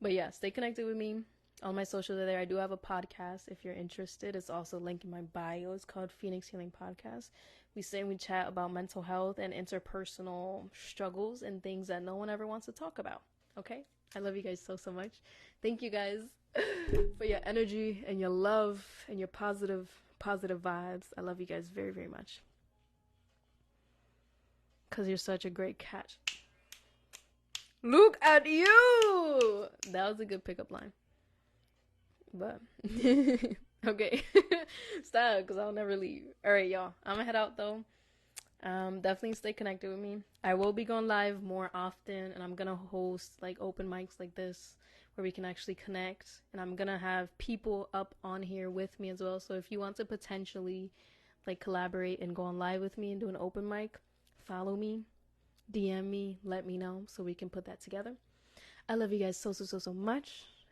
But yeah, stay connected with me. All my socials are there. I do have a podcast if you're interested. It's also linked in my bio. It's called Phoenix Healing Podcast. We sit and we chat about mental health and interpersonal struggles and things that no one ever wants to talk about. Okay? I love you guys so much. Thank you guys for your energy and your love and your positive vibes. I love you guys very, very much. Because you're such a great catch. Look at you! That was a good pickup line. But, okay. Stop, because I'll never leave. Alright, y'all. I'm going to head out, though. Definitely stay connected with me. I will be going live more often, and I'm going to host, like, open mics like this, where we can actually connect. And I'm going to have people up on here with me as well. So if you want to potentially, like, collaborate and go on live with me and do an open mic, follow me, DM me, let me know so we can put that together. I love you guys so much.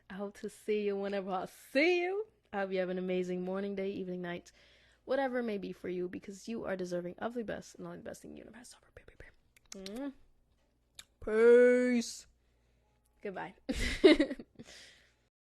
I hope to see you whenever I see you. I hope you have an amazing morning, day, evening, night, whatever it may be for you, because you are deserving of the best and only the best in the universe. Peace. Goodbye.